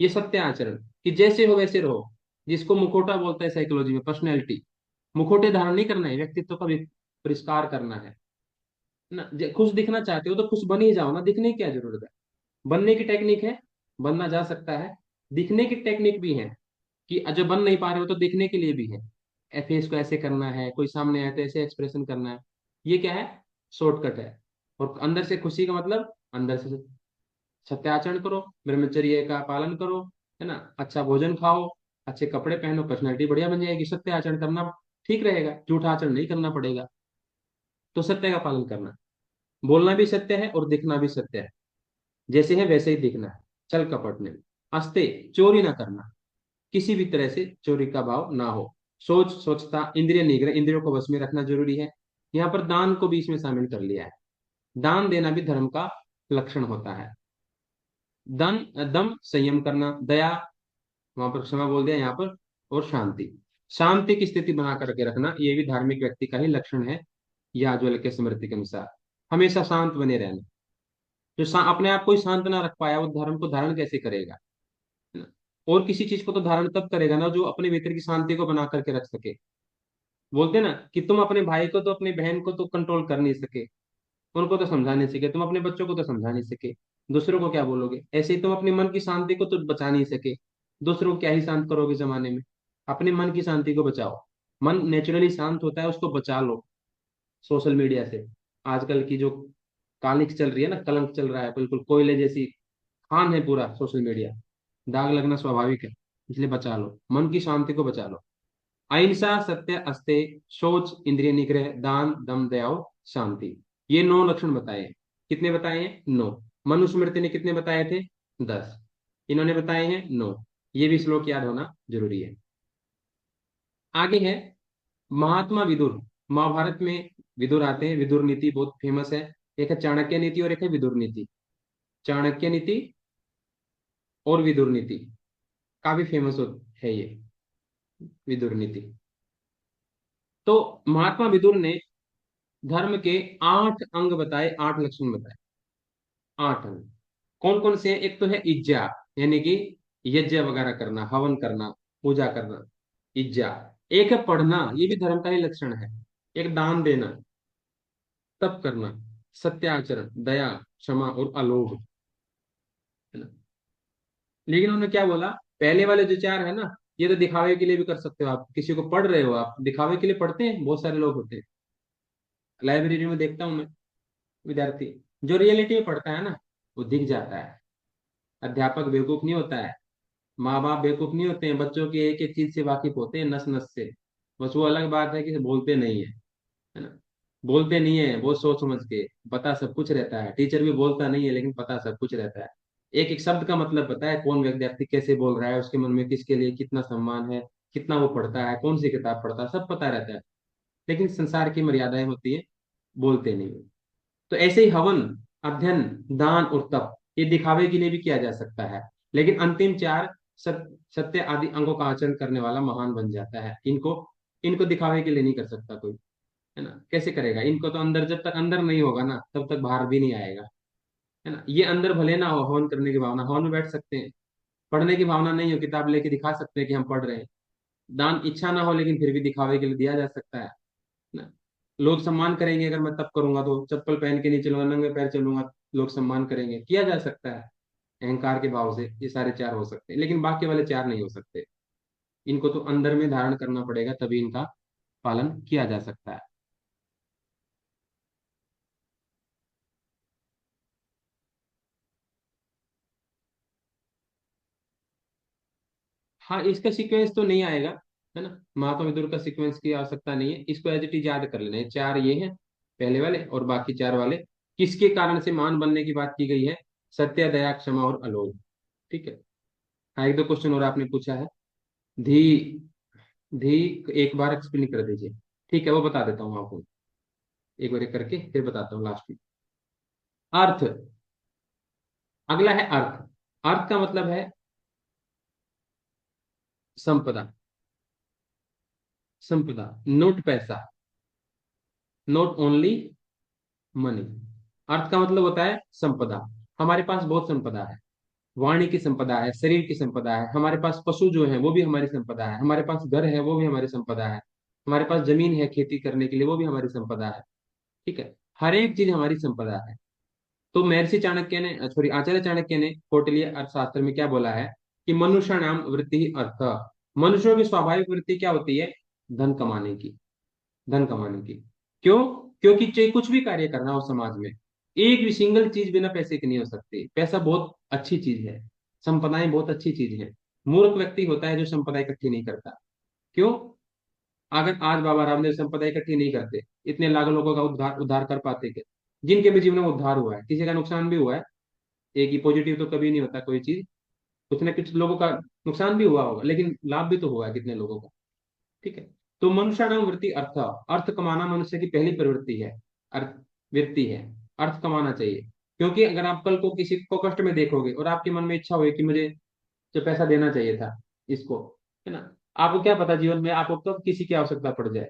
ये सत्य आचरण, कि जैसे हो वैसे रहो, जिसको मुखोटा बोलता है साइकोलॉजी में, पर्सनैलिटी। मुखोटे धारण नहीं करना है, व्यक्तित्व का परिष्कार करना है ना। खुश दिखना चाहते हो तो खुश बन ही जाओ ना, दिखने की क्या जरूरत है? बनने की टेक्निक है, बनना जा सकता है, दिखने की टेक्निक भी है। कि जब बन नहीं पा रहे हो तो देखने के लिए भी है, फेस को ऐसे करना है, कोई सामने आए तो ऐसे एक्सप्रेशन करना है। ये क्या है? शॉर्टकट है। और अंदर से खुशी का मतलब, अंदर से सत्याचरण करो, ब्रह्मचर्य का पालन करो, है ना, अच्छा भोजन खाओ, अच्छे कपड़े पहनो, पर्सनैलिटी बढ़िया बन जाएगी। सत्य आचरण करना ठीक रहेगा, झूठा आचरण नहीं करना पड़ेगा। तो सत्य का पालन करना, बोलना भी सत्य है और दिखना भी सत्य है, जैसे है वैसे ही दिखना है, छल कपट नहीं। अस्ते, चोरी ना करना, किसी भी तरह से चोरी का भाव ना हो। सोच सोचता, इंद्रिय निग्रह, इंद्रियों को वश में रखना जरूरी है। यहाँ पर दान को भी इसमें शामिल कर लिया है। दान देना भी धर्म का लक्षण होता है। दम दम, संयम करना, दया, वहां पर क्षमा बोल दिया यहाँ पर, और शांति, शांति की स्थिति बना करके रखना, ये भी धार्मिक व्यक्ति का ही लक्षण है। याज्ञवल्क्य के स्मृति के अनुसार हमेशा शांत बने रहना। जो अपने आप को ही शांत ना रख पाया, वो धर्म को धारण कैसे करेगा, है ना? और किसी चीज को तो धारण तब करेगा ना जो अपने भीतर की शांति को बना करके रख सके। बोलते ना कि तुम अपने भाई को तो, अपनी बहन को तो कंट्रोल कर नहीं सके, उनको तो समझा नहीं सके, तुम अपने बच्चों को तो समझा नहीं सके, दूसरों को क्या बोलोगे? ऐसे ही तुम अपने मन की शांति को तो बचा नहीं सके, दूसरों को क्या ही शांत करोगे जमाने में? अपने मन की शांति को बचाओ। मन नेचुरली शांत होता है, उसको बचा लो सोशल मीडिया से। आजकल की जो कालिख चल रही है ना, कलंक चल रहा है, बिल्कुल कोयले जैसी खान है पूरा सोशल मीडिया। दाग लगना स्वाभाविक है, इसलिए बचा लो, मन की शांति को बचा लो। अहिंसा, सत्य, अस्ते, शौच, इंद्रिय निग्रह, दान, दम, दया, शांति, ये 9 लक्षण बताए हैं। कितने बताए हैं? 9। मनुस्मृति ने कितने बताए थे? 10। इन्होंने बताए हैं 9। ये भी श्लोक याद होना जरूरी है। आगे है महात्मा विदुर। महाभारत में विदुर आते हैं, विदुर नीति बहुत फेमस है। एक है चाणक्य नीति और एक है विदुर नीति। चाणक्य नीति और विदुर नीति काफी फेमस है ये विदुर नीति। तो महात्मा विदुर ने धर्म के 8 अंग बताए, 8 लक्षण बताए। 8 अंग कौन कौन से हैं? एक तो है इज्जा, यानी कि यज्ञ वगैरह करना, हवन करना, पूजा करना, इज्जा। एक है पढ़ना, ये भी धर्म का ही लक्षण है। एक दान देना, तप करना, सत्याचरण, दया, क्षमा और अलोभ, है ना। लेकिन उन्होंने क्या बोला? पहले वाले जो 4 है ना, ये तो दिखावे के लिए भी कर सकते हो, आप किसी को पढ़ रहे हो, आप दिखावे के लिए पढ़ते हैं, बहुत सारे लोग होते हैं। लाइब्रेरी में देखता हूँ मैं, विद्यार्थी जो रियलिटी में पढ़ता है ना, वो दिख जाता है। अध्यापक बेवकूफ नहीं होता है, माँ बाप बेवकूफ नहीं होते हैं, बच्चों की एक एक चीज से वाकिफ होते हैं, नस नस से। बस वो अलग बात है कि बोलते नहीं है, है ना। बोलते नहीं है, वो सोच समझ के, पता सब कुछ रहता है। टीचर भी बोलता नहीं है लेकिन पता सब कुछ रहता है। एक एक शब्द का मतलब पता है, कौन विद्यार्थी कैसे बोल रहा है, उसके मन में किसके लिए कितना सम्मान है, कितना वो पढ़ता है, कौन सी किताब पढ़ता है, सब पता रहता है। लेकिन संसार की मर्यादाएं होती है, बोलते नहीं है। तो ऐसे ही हवन, अध्ययन, दान और तप, ये दिखावे के लिए भी किया जा सकता है। लेकिन अंतिम 4, सत्य आदि अंगों का आचरण करने वाला महान बन जाता है। इनको इनको दिखावे के लिए नहीं कर सकता कोई, है ना। कैसे करेगा इनको? तो अंदर, जब तक अंदर नहीं होगा ना, तब तक बाहर भी नहीं आएगा, है ना। ये अंदर भले ना हो हवन करने की भावना, हवन में बैठ सकते हैं, पढ़ने की भावना नहीं हो, किताब लेके दिखा सकते हैं कि हम पढ़ रहे हैं। दान इच्छा ना हो लेकिन फिर भी दिखावे के लिए दिया जा सकता है ना। लोग सम्मान करेंगे अगर मैं तप करूंगा, तो चप्पल पहन के नहीं चलूंगा, नंगे पैर चलूंगा, लोग सम्मान करेंगे, किया जा सकता है। अहंकार के भाव से ये सारे 4 हो सकते हैं, लेकिन बाकी वाले 4 नहीं हो सकते। इनको तो अंदर में धारण करना पड़ेगा, तभी इनका पालन किया जा सकता है। हाँ, इसका सीक्वेंस तो नहीं आएगा, है ना। महात्मा विदुर का सीक्वेंस की आवश्यकता नहीं है, इसको एज इट इज याद कर लेना है। 4 ये हैं पहले वाले, और बाकी 4 वाले किसके कारण से महान बनने की बात की गई है? सत्य, दया, क्षमा और अलोभ। ठीक है। हाँ, एक दो क्वेश्चन और आपने पूछा है। धी, धी, एक बार एक्सप्लेन कर दीजिए। ठीक है, वो बता देता हूँ आपको, एक बार करके फिर बताता हूँ लास्ट में। अर्थ, अगला है अर्थ। अर्थ का मतलब है संपदा। संपदा, नोट पैसा, नोट ओनली मनी। अर्थ का मतलब होता है संपदा। हमारे पास बहुत संपदा है, वाणी की संपदा है, शरीर की संपदा है, हमारे पास पशु जो है वो भी हमारी संपदा है, हमारे पास घर है वो भी हमारी संपदा है, हमारे पास जमीन है खेती करने के लिए वो भी हमारी संपदा है। ठीक है, हर एक चीज हमारी संपदा है। तो महर्षि चाणक्य ने, सॉरी, आचार्य चाणक्य ने कौटिल्य अर्थशास्त्र में क्या बोला है? कि मनुष्य नाम वृत्ति ही अर्थ। मनुष्यों की स्वाभाविक वृत्ति क्या होती है? धन कमाने की। धन कमाने की। क्यों? क्योंकि चाहे कुछ भी कार्य करना हो समाज में, एक भी सिंगल चीज बिना पैसे की नहीं हो सकती। पैसा बहुत अच्छी चीज है, संपदाएं बहुत अच्छी चीज है। मूर्ख व्यक्ति होता है जो संपदा इकट्ठी नहीं करता। क्यों? अगर आज बाबा रामदेव संपदा इकट्ठी नहीं करते, इतने लाखों लोगों का उद्धार उद्धार कर पाते क्या? जिनके भी जीवन में उद्धार हुआ है, किसी का नुकसान भी हुआ है। एक ही पॉजिटिव तो कभी नहीं होता कोई चीज। कुछ ना कुछ लोगों का नुकसान भी हुआ होगा, लेकिन लाभ भी तो हुआ है कितने लोगों का। ठीक है। तो मनुष्याणाम वृत्ति अर्थ, अर्थ कमाना मनुष्य की पहली प्रवृत्ति है। अर्थ वृत्ति है, अर्थ कमाना चाहिए। क्योंकि अगर आप कल को किसी को कष्ट में देखोगे और आपके मन में इच्छा हुई कि मुझे जो पैसा देना चाहिए था इसको, है ना, आपको क्या पता जीवन में आपको कब किसी की आवश्यकता पड़ जाए।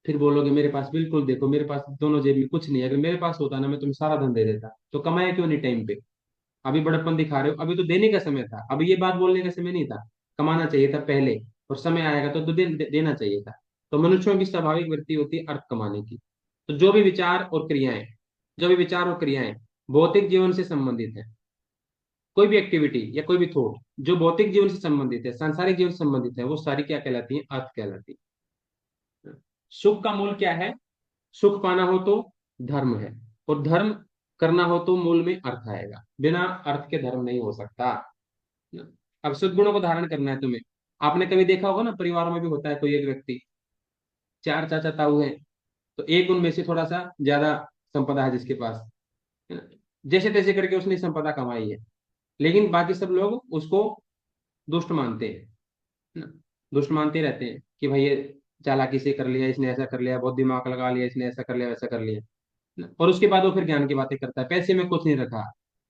फिर बोलोगे मेरे पास, बिल्कुल देखो मेरे पास दोनों जेब में कुछ नहीं है, अगर मेरे पास होता ना मैं तुम्हें सारा धन दे देता। तो कमाया क्यों नहीं टाइम पे? अभी बड़प्पन दिखा रहे हो, अभी तो देने का समय था, अभी ये बात बोलने का समय नहीं था। कमाना चाहिए था पहले, और समय आएगा तो देना चाहिए था। तो मनुष्यों की स्वाभाविक वृत्ति होती है अर्थ कमाने की। तो जो भी विचार और क्रियाएं भौतिक जीवन से संबंधित है, कोई भी एक्टिविटी या कोई भी थॉट जो भौतिक जीवन से संबंधित है, सांसारिक जीवन से संबंधित है, वो सारी क्या कहलाती है? अर्थ कहलाती है। सुख का मूल क्या है? सुख पाना हो तो धर्म है, और धर्म करना हो तो मूल में अर्थ आएगा। बिना अर्थ के धर्म नहीं हो सकता। अब सद्गुणों को धारण करना है तुम्हें। आपने कभी देखा होगा ना, परिवारों में भी होता है, कोई एक व्यक्ति, चार चाचा ताऊ हैं, तो एक उनमें से थोड़ा सा ज्यादा संपदा है जिसके पास, है ना, जैसे तैसे करके उसने संपदा कमाई है, लेकिन बाकी सब लोग उसको दुष्ट मानते हैं, है ना, दुष्ट मानते रहते हैं कि भाई ये चालाकी से कर लिया, इसने ऐसा कर लिया, बहुत दिमाग लगा लिया, इसने ऐसा कर लिया, वैसा कर लिया, है ना। और उसके बाद वो फिर ज्ञान की बातें करता है, पैसे में कुछ नहीं रखा,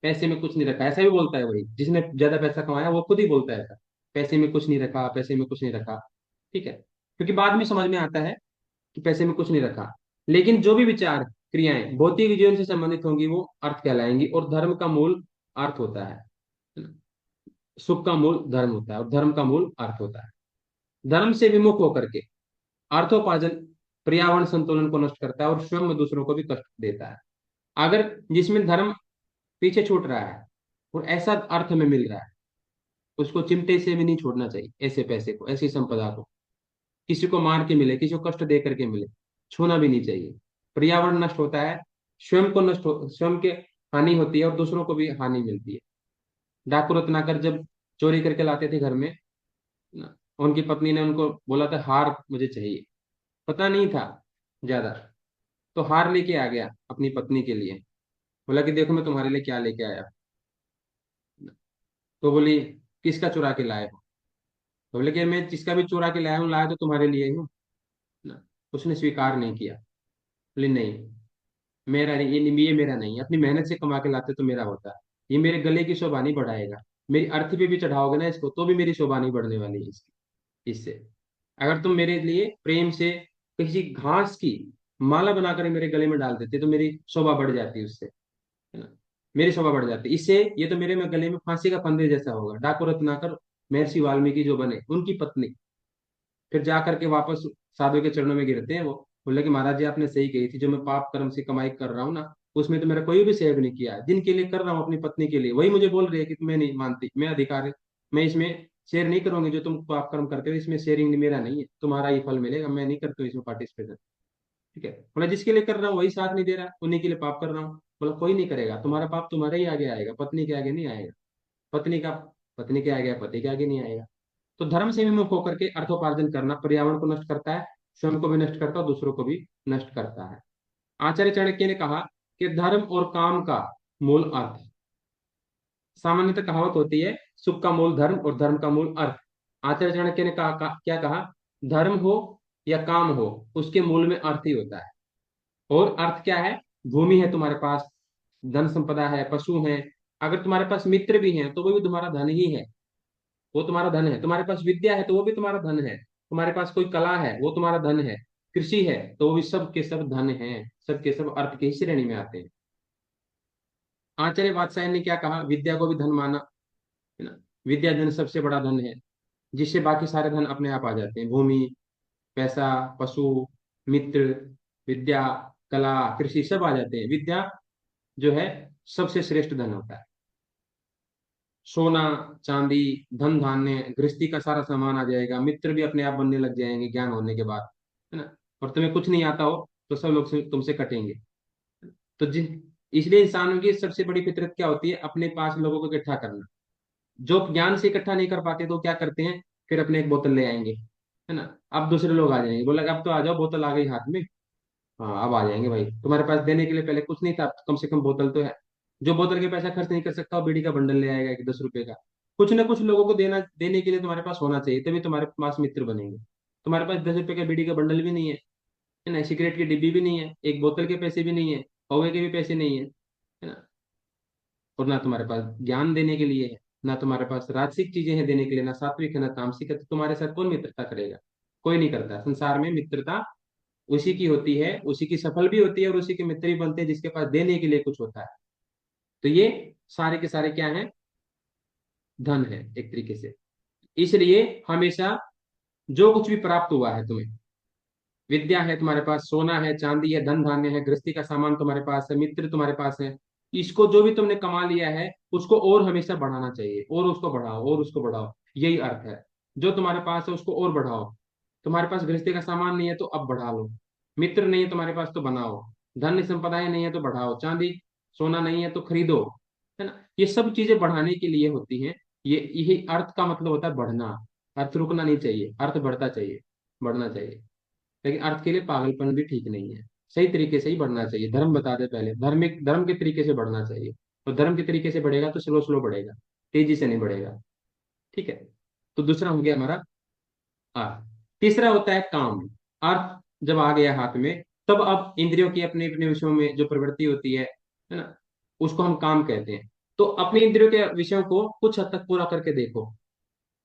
पैसे में कुछ नहीं रखा, ऐसा भी बोलता है। वही जिसने ज्यादा पैसा कमाया वो खुद ही बोलता है ऐसा, पैसे में कुछ नहीं रखा, पैसे में कुछ नहीं रखा। ठीक है, क्योंकि बाद में समझ में आता है कि पैसे में कुछ नहीं रखा। लेकिन जो भी विचार क्रियाएं भौतिक जीवन से संबंधित होंगी वो अर्थ कहलाएंगी, और धर्म का मूल अर्थ होता है ना? सुख का मूल धर्म होता है, और धर्म का मूल अर्थ होता है। धर्म से विमुख होकर के अर्थोपार्जन पर्यावरण संतुलन को नष्ट करता है, और स्वयं में दूसरों को भी कष्ट देता है। अगर जिसमें धर्म पीछे छूट रहा है और ऐसा अर्थ में मिल रहा है, उसको चिमटे से भी नहीं छोड़ना चाहिए। ऐसे पैसे को, ऐसी संपदा को, किसी को मार के मिले, किसी को कष्ट दे करके मिले, छूना भी नहीं चाहिए। पर्यावरण नष्ट होता है, स्वयं के हानि होती है, और दूसरों को भी हानि मिलती है। डाकू रत्नाकर जब चोरी करके लाते थे घर में ना, उनकी पत्नी ने उनको बोला था हार मुझे चाहिए, पता नहीं था ज्यादा, तो हार लेके आ गया अपनी पत्नी के लिए। बोला कि देखो मैं तुम्हारे लिए क्या लेके आया। तो बोली किसका चुरा के लाए हो? तो बोले कि मैं जिसका भी चुरा के लाया हूँ, लाया तो तुम्हारे लिए ही हूँ ना। उसने स्वीकार नहीं किया। बोले नहीं, मेरा नहीं, ये मेरा नहीं है, अपनी मेहनत से कमा के लाते तो मेरा होता। ये मेरे गले की शोभा नहीं बढ़ाएगा। मेरी अर्थी पे भी चढ़ाओगे ना इसको, तो भी मेरी शोभा नहीं बढ़ने वाली है इसकी, इससे। अगर तुम मेरे लिए प्रेम से किसी घास की माला बनाकर मेरे गले में डाल देते तो मेरी शोभा बढ़ जाती उससे, है ना, मेरी शोभा बढ़ जाती इससे। ये तो मेरे में गले में फांसी का फंदे जैसा होगा। डाकू रत्नाकर महर्षि वाल्मीकि जो बने, उनकी पत्नी फिर जा करके वापस साधु के चरणों में गिरते हैं। वो बोले कि महाराज जी आपने सही कही थी, जो मैं पाप कर्म से कमाई कर रहा हूँ ना, उसमें तो मेरा कोई भी सहयोग नहीं किया है। जिनके लिए कर रहा हूँ अपनी पत्नी के लिए, वही मुझे बोल रही है कि मैं नहीं मानती, मैं अधिकार है, मैं इसमें शेयर नहीं करूंगी। जो तुम पाप कर्म करते हो इसमें शेयरिंग मेरा नहीं है, तुम्हारा ही फल मिलेगा, मैं नहीं करती हूँ इसमें पार्टिसिपेट। ठीक है, बोला जिसके लिए कर रहा हूँ वही साथ नहीं दे रहा, उन्हीं के लिए पाप कर रहा हूँ। बोला कोई नहीं करेगा, तुम्हारा पाप तुम्हारे ही आगे आएगा, पत्नी के आगे नहीं आएगा। पत्नी का पत्नी के आगे, पति के आगे नहीं आएगा। तो धर्म से विमुख होकर के अर्थोपार्जन करना पर्यावरण को नष्ट करता है, स्वयं को भी नष्ट करता है और दूसरों को भी नष्ट करता है। आचार्य चाणक्य ने कहा कि धर्म और काम का मूल अर्थ, सामान्यतः कहावत होती है सुख का मूल धर्म और धर्म का मूल अर्थ। आचार्य चाणक्य ने क्या कहा? धर्म हो या काम हो, उसके मूल में अर्थ ही होता है। और अर्थ क्या है? भूमि है तुम्हारे पास, धन संपदा है, पशु है, अगर तुम्हारे पास मित्र भी हैं तो वो भी तुम्हारा धन ही है, वो तुम्हारा धन है। तुम्हारे पास विद्या है तो वो भी तुम्हारा धन है। तुम्हारे पास कोई कला है वो तुम्हारा धन है। कृषि है तो वो भी सब के सब धन है, सब के सब अर्थ की ही श्रेणी में आते हैं। आचार्य वात्स्यायन ने क्या कहा? विद्या को भी धन माना, है ना। विद्या धन सबसे बड़ा धन है, जिससे बाकी सारे धन अपने आप आ जाते हैं। भूमि, पैसा, पशु, मित्र, विद्या, कला, कृषि सब आ जाते हैं। विद्या जो है सबसे श्रेष्ठ धन होता है। सोना चांदी धन धान्य गृहस्थी का सारा सामान आ जाएगा, मित्र भी अपने आप बनने लग जाएंगे ज्ञान होने के बाद, है ना। और तुम्हें कुछ नहीं आता हो तो सब लोग तुमसे कटेंगे। तो जिन इसलिए इंसानों की सबसे बड़ी फितरत क्या होती है, अपने पास लोगों को इकट्ठा करना। जो ज्ञान से इकट्ठा नहीं कर पाते तो क्या करते हैं, फिर अपने एक बोतल ले आएंगे, है ना। अब दूसरे लोग आ जाएंगे, बोला अब तो आ जाओ, बोतल आ गई हाथ में। हाँ अब आ जाएंगे भाई, तुम्हारे पास देने के लिए पहले कुछ नहीं था, अब कम से कम बोतल तो है। जो बोतल के पैसा खर्च नहीं कर सकता वो बीड़ी का बंडल ले आएगा एक 10 रुपए का। कुछ ना कुछ लोगों को देने के लिए तुम्हारे पास होना चाहिए, तभी तुम्हारे पास मित्र बनेंगे। तुम्हारे पास 10 रुपए का बीड़ी का बंडल भी नहीं है ना, सिगरेट की डिब्बी भी नहीं है, एक बोतल के पैसे भी नहीं है, कौवे के भी पैसे नहीं है ना। और ना तुम्हारे पास ज्ञान देने के लिए है, ना तुम्हारे पास राजसिक चीजें हैं देने के लिए, ना सात्विक है ना तामसिक है, तो तुम्हारे साथ कौन मित्रता करेगा। कोई नहीं करता। संसार में मित्रता उसी की होती है, उसी की सफल भी होती है और उसी के मित्र भी बनते हैं जिसके पास देने के लिए कुछ होता है। तो ये सारे के सारे क्या हैं, धन है एक तरीके से। इसलिए हमेशा जो कुछ भी प्राप्त हुआ है तुम्हें, विद्या है तुम्हारे पास, सोना है चांदी है धन धान्य है गृहस्थी का सामान तुम्हारे पास है, मित्र तुम्हारे पास है, इसको जो भी तुमने कमा लिया है उसको और हमेशा बढ़ाना चाहिए, और उसको बढ़ाओ और उसको बढ़ाओ। यही अर्थ है। जो तुम्हारे पास है उसको और बढ़ाओ। तुम्हारे पास गृहस्थी का सामान नहीं है तो अब बढ़ा लो। मित्र नहीं है तुम्हारे पास तो बनाओ। धन संपदाएं नहीं है तो बढ़ाओ, चांदी सोना नहीं है तो खरीदो, है ना। ये सब चीजें बढ़ाने के लिए होती हैं। ये यही अर्थ का मतलब होता है बढ़ना। अर्थ रुकना नहीं चाहिए, अर्थ बढ़ता चाहिए, बढ़ना चाहिए। लेकिन अर्थ के लिए पागलपन भी ठीक नहीं है। सही तरीके से ही बढ़ना चाहिए। धर्म बता दे पहले, धार्मिक धर्म के तरीके से बढ़ना चाहिए। और धर्म के तरीके से बढ़ेगा तो स्लो स्लो बढ़ेगा, तेजी से नहीं बढ़ेगा। ठीक है। तो दूसरा हो गया हमारा अर्थ। तीसरा होता है काम। अर्थ जब आ गया हाथ में, तब अब इंद्रियों की अपने अपने विषयों में जो प्रवृत्ति होती है ना, उसको हम काम कहते हैं। तो अपने इंद्रियों के विषयों को कुछ हद तक पूरा करके देखो,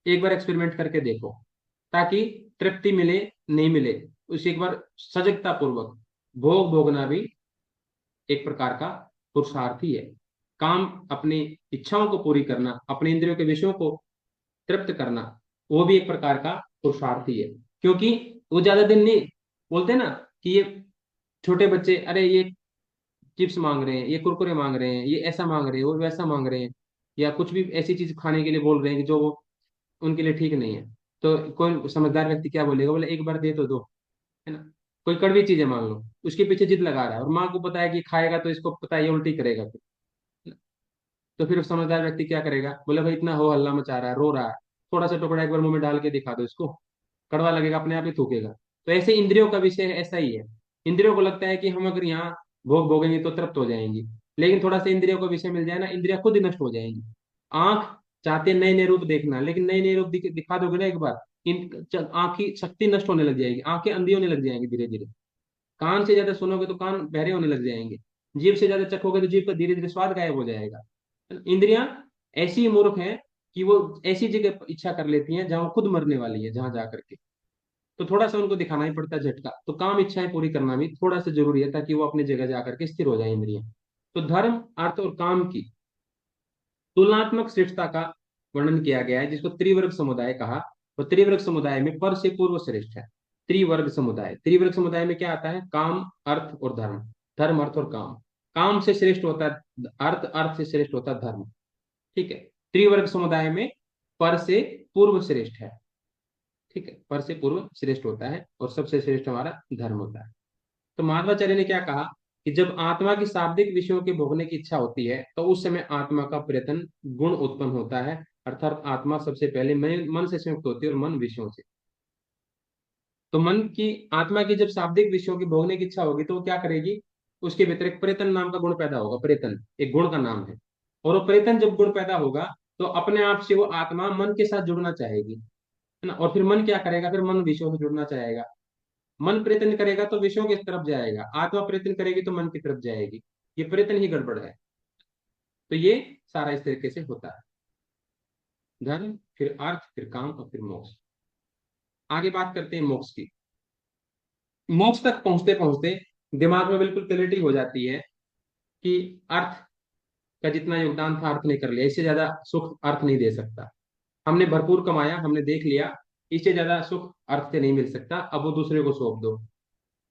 एक बार एक्सपेरिमेंट करके देखो, ताकि तृप्ति मिले नहीं मिले, उसे एक बार सजगता पूर्वक भोग भोगना भी एक प्रकार का पुरुषार्थ ही है। काम अपनी इच्छाओं को पूरी करना, अपने इंद्रियों के विषयों को तृप्त करना, वो भी एक प्रकार का पुरुषार्थ ही है। क्योंकि वो ज्यादा दिन नहीं, बोलते ना कि ये छोटे बच्चे, अरे ये चिप्स मांग रहे हैं, ये कुरकुरे मांग रहे हैं, ये ऐसा मांग रहे हैं, वो वैसा मांग रहे हैं, या कुछ भी ऐसी चीज खाने के लिए बोल रहे हैं कि जो वो उनके लिए ठीक नहीं है। तो कोई समझदार व्यक्ति क्या बोलेगा, बोले एक बार दे तो दो, है ना। कोई कड़वी चीजें मांग लो, उसके पीछे जिद लगा रहा है, और माँ को पता है कि खाएगा तो इसको पता है ये उल्टी करेगा फिर, है ना? तो फिर समझदार व्यक्ति क्या करेगा, बोले भाई इतना हो हल्ला मचा रहा है, रो रहा है, थोड़ा सा टुकड़ा एक बार मुंह में डाल के दिखा दो इसको, कड़वा लगेगा अपने आप ही थूकेगा। तो ऐसे इंद्रियों का विषय ऐसा ही है। इंद्रियों को लगता है कि हम अगर यहाँ भोग भोगेंगे तो तृप्त हो जाएंगी, लेकिन थोड़ा सा इंद्रियों को विषय मिल जाए ना, इंद्रिया खुद ही नष्ट हो जाएंगी। आंख चाहते हैं नए नए रूप देखना, लेकिन नए नए रूप दिखा दोगे ना एक बार, आंख की शक्ति नष्ट होने लग जाएगी, आंखें अंधी होने लग जाएंगी धीरे धीरे। कान से ज्यादा सुनोगे तो कान बहरे होने लग जाएंगे। जीभ से ज्यादा चखोगे तो जीभ का धीरे धीरे स्वाद गायब हो जाएगा। इंद्रियां ऐसी मूर्ख हैं कि वो ऐसी जगह इच्छा कर लेती हैं जहां वो खुद मरने वाली है, जहां जा करके। तो थोड़ा सा उनको दिखाना ही पड़ता है झटका। तो काम इच्छाएं पूरी करना भी थोड़ा सा जरूरी है, ताकि वो अपनी जगह जाकर के स्थिर हो जाए इंद्रियां। तो धर्म अर्थ और काम की तुलनात्मक श्रेष्ठता का वर्णन किया गया है, जिसको त्रिवर्ग समुदाय कहा। और त्रिवर्ग समुदाय में पर से पूर्व श्रेष्ठ है। त्रिवर्ग समुदाय, त्रिवर्ग समुदाय में क्या आता है, काम अर्थ और धर्म। धर्म अर्थ और काम। काम से श्रेष्ठ होता है अर्थ, अर्थ से श्रेष्ठ होता है धर्म। ठीक है। त्रिवर्ग समुदाय में पर से पूर्व श्रेष्ठ है। ठीक है, पर से पूर्व श्रेष्ठ होता है और सबसे श्रेष्ठ हमारा धर्म होता है। तो माधवाचार्य ने क्या कहा कि जब आत्मा की शाब्दिक विषयों के भोगने की इच्छा होती है तो उस समय आत्मा का प्रयत्न गुण उत्पन्न होता है। अर्थात आत्मा सबसे पहले मन से संयुक्त होती है और मन विषयों से। तो मन की आत्मा की जब शाब्दिक विषयों की भोगने की इच्छा होगी तो वो क्या करेगी, उसके भीतर एक प्रेतन नाम का गुण पैदा होगा। प्रेतन एक गुण का नाम है। और वो प्रेतन जब गुण पैदा होगा तो अपने आप से वो आत्मा मन के साथ जुड़ना चाहेगी, है ना। और फिर मन क्या करेगा, फिर मन विषयों से जुड़ना चाहेगा। मन प्रयत्न करेगा तो विषयों की तरफ जाएगा, आत्मा प्रयत्न करेगी तो मन की तरफ जाएगी। ये प्रयत्न ही गड़बड़ है। तो ये सारा इस तरीके से होता है। धर्म, फिर अर्थ, फिर काम और फिर मोक्ष। आगे बात करते हैं मोक्ष की। मोक्ष तक पहुंचते पहुंचते दिमाग में बिल्कुल क्लैरिटी हो जाती है कि अर्थ का जितना योगदान था अर्थ ने कर लिया, इससे ज्यादा सुख अर्थ नहीं दे सकता। हमने भरपूर कमाया, हमने देख लिया, इससे ज्यादा सुख अर्थ से नहीं मिल सकता, अब वो दूसरे को सौंप दो।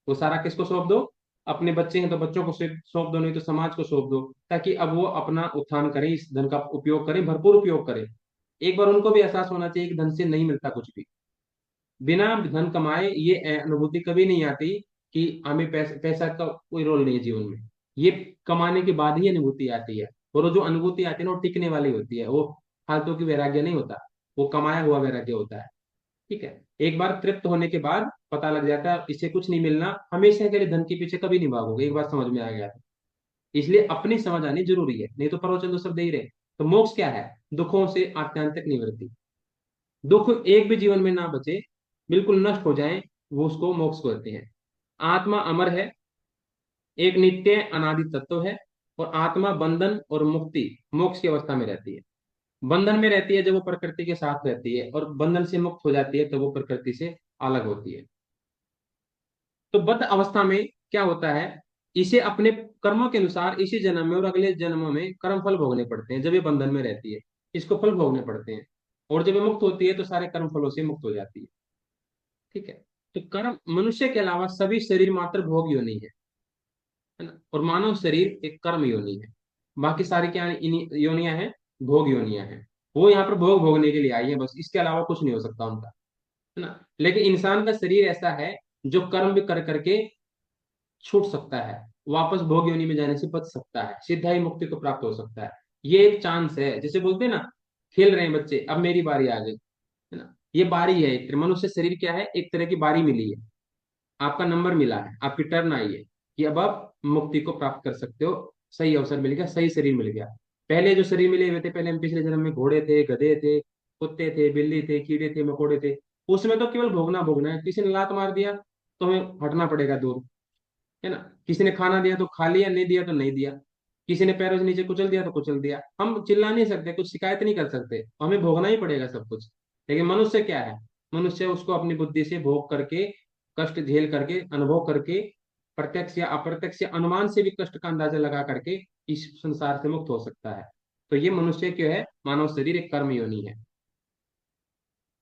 वो सारा किसको सौंप दो, अपने बच्चे हैं तो बच्चों को सौंप दो, नहीं तो समाज को सौंप दो, ताकि अब वो अपना उत्थान करें, इस धन का उपयोग करें, भरपूर उपयोग करें। एक बार उनको भी एहसास होना चाहिए कि धन से नहीं मिलता कुछ भी। बिना धन कमाए ये अनुभूति कभी नहीं आती कि हमें पैसा का कोई रोल नहीं है जीवन में। ये कमाने के बाद ही अनुभूति आती है। और वो जो अनुभूति आती है ना, वो टिकने वाली होती है, वो फालतू की वैराग्य नहीं होता, वो कमाया हुआ वैराग्य होता है। ठीक है। एक बार तृप्त होने के बाद पता लग जाता है इससे कुछ नहीं मिलना, हमेशा के लिए धन के पीछे कभी नहीं भागोगे, एक बार समझ में आ गया तो। इसलिए अपनी समझ आनी जरूरी है, नहीं तो प्रवचन तो सब दे ही रहे। तो मोक्ष क्या है? दुखों से आत्यंतिक निवृत्ति। दुख एक भी जीवन में ना बचे, बिल्कुल नष्ट हो जाए, वो उसको मोक्ष कहते हैं। आत्मा अमर है, एक नित्य अनादि तत्व है। और आत्मा बंधन और मुक्ति, मोक्ष की अवस्था में रहती है। बंधन में रहती है जब वो प्रकृति के साथ रहती है, और बंधन से मुक्त हो जाती है तब वो प्रकृति से अलग होती है। तो बद्ध अवस्था में क्या होता है, इसे अपने कर्मों के अनुसार इसी जन्म में और अगले जन्मों में कर्म फल भोगने पड़ते हैं। जब ये बंधन में रहती है, इसको फल भोगने पड़ते हैं। और जब ये मुक्त होती है तो सारे कर्म फलों से मुक्त हो जाती है। ठीक है। तो कर्म, मनुष्य के अलावा सभी शरीर मात्र भोग योनि है ना, और मानव शरीर एक कर्म योनि है। बाकी सारी क्या योनियां हैं? भोग योनियां हैं। वो यहाँ पर भोग भोगने के लिए आई है बस, इसके अलावा कुछ नहीं हो सकता उनका, है ना। लेकिन इंसान का शरीर ऐसा है जो कर्म भी कर करके छूट सकता है, वापस भोग योनि में जाने से बच सकता है, सिद्धाई मुक्ति को प्राप्त हो सकता है। ये एक चांस है, जैसे बोलते हैं ना, खेल रहे हैं बच्चे, अब मेरी बारी आ गई, है ना। ये बारी है, एक मनुष्य शरीर क्या है, एक तरह की बारी मिली है, आपका नंबर मिला है, आपकी टर्न आई है कि अब आप मुक्ति को प्राप्त कर सकते हो। सही अवसर मिल गया, सही शरीर मिल गया। पहले जो शरीर मिले हुए थे, पहले हम पिछले जन्म में घोड़े थे, गधे थे, कुत्ते थे, बिल्ली थे, कीड़े थे, मकोड़े थे, उसमें तो केवल भोगना भोगना है। किसी ने लात मार दिया तो हमें हटना पड़ेगा दूर, है ना। किसी ने खाना दिया तो खा लिया, नहीं दिया तो नहीं दिया। किसी ने पैरों से नीचे कुचल दिया तो कुचल दिया, हम चिल्ला नहीं सकते, कुछ शिकायत नहीं कर सकते, हमें भोगना ही पड़ेगा सब कुछ। लेकिन मनुष्य क्या है, मनुष्य उसको अपनी बुद्धि से भोग करके, कष्ट झेल करके, अनुभव करके, प्रत्यक्ष या अप्रत्यक्ष या अनुमान से भी कष्ट का अंदाजा लगा करके इस संसार से मुक्त हो सकता है। तो ये मनुष्य क्यों है, मानव शरीर एक कर्म योनि है।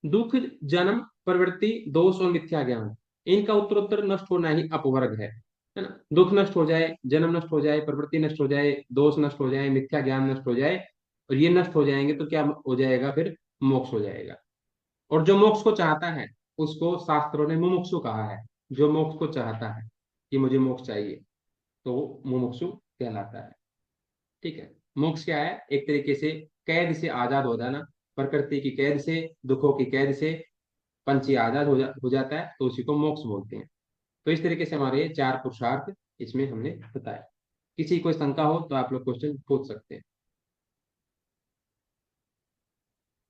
दुख, जन्म, प्रवृत्ति, दोष और मिथ्या ज्ञान, इनका उत्तरोत्तर नष्ट होना ही अपवर्ग है ना। दुख नष्ट हो जाए, जन्म नष्ट हो जाए, प्रवृत्ति नष्ट हो जाए, दोष नष्ट हो जाए, मिथ्या ज्ञान नष्ट हो जाए, और ये नष्ट हो जाएंगे तो क्या हो जाएगा फिर? मोक्ष हो जाएगा। और जो मोक्ष को चाहता है उसको शास्त्रों ने मुमुक्षु कहा है। जो मोक्ष को चाहता है कि मुझे मोक्ष चाहिए, तो वो मुमुक्षु कहलाता है। ठीक है। मोक्ष क्या है? एक तरीके से कैद से आजाद हो जाना, प्रकृति की कैद से, दुखों की कैद से पंछी आजाद हो जाता है, तो उसी को मोक्ष बोलते हैं। तो इस तरीके से हमारे ये चार पुरुषार्थ इसमें हमने बताया। किसी कोई शंका हो तो आप लोग क्वेश्चन पूछ सकते हैं।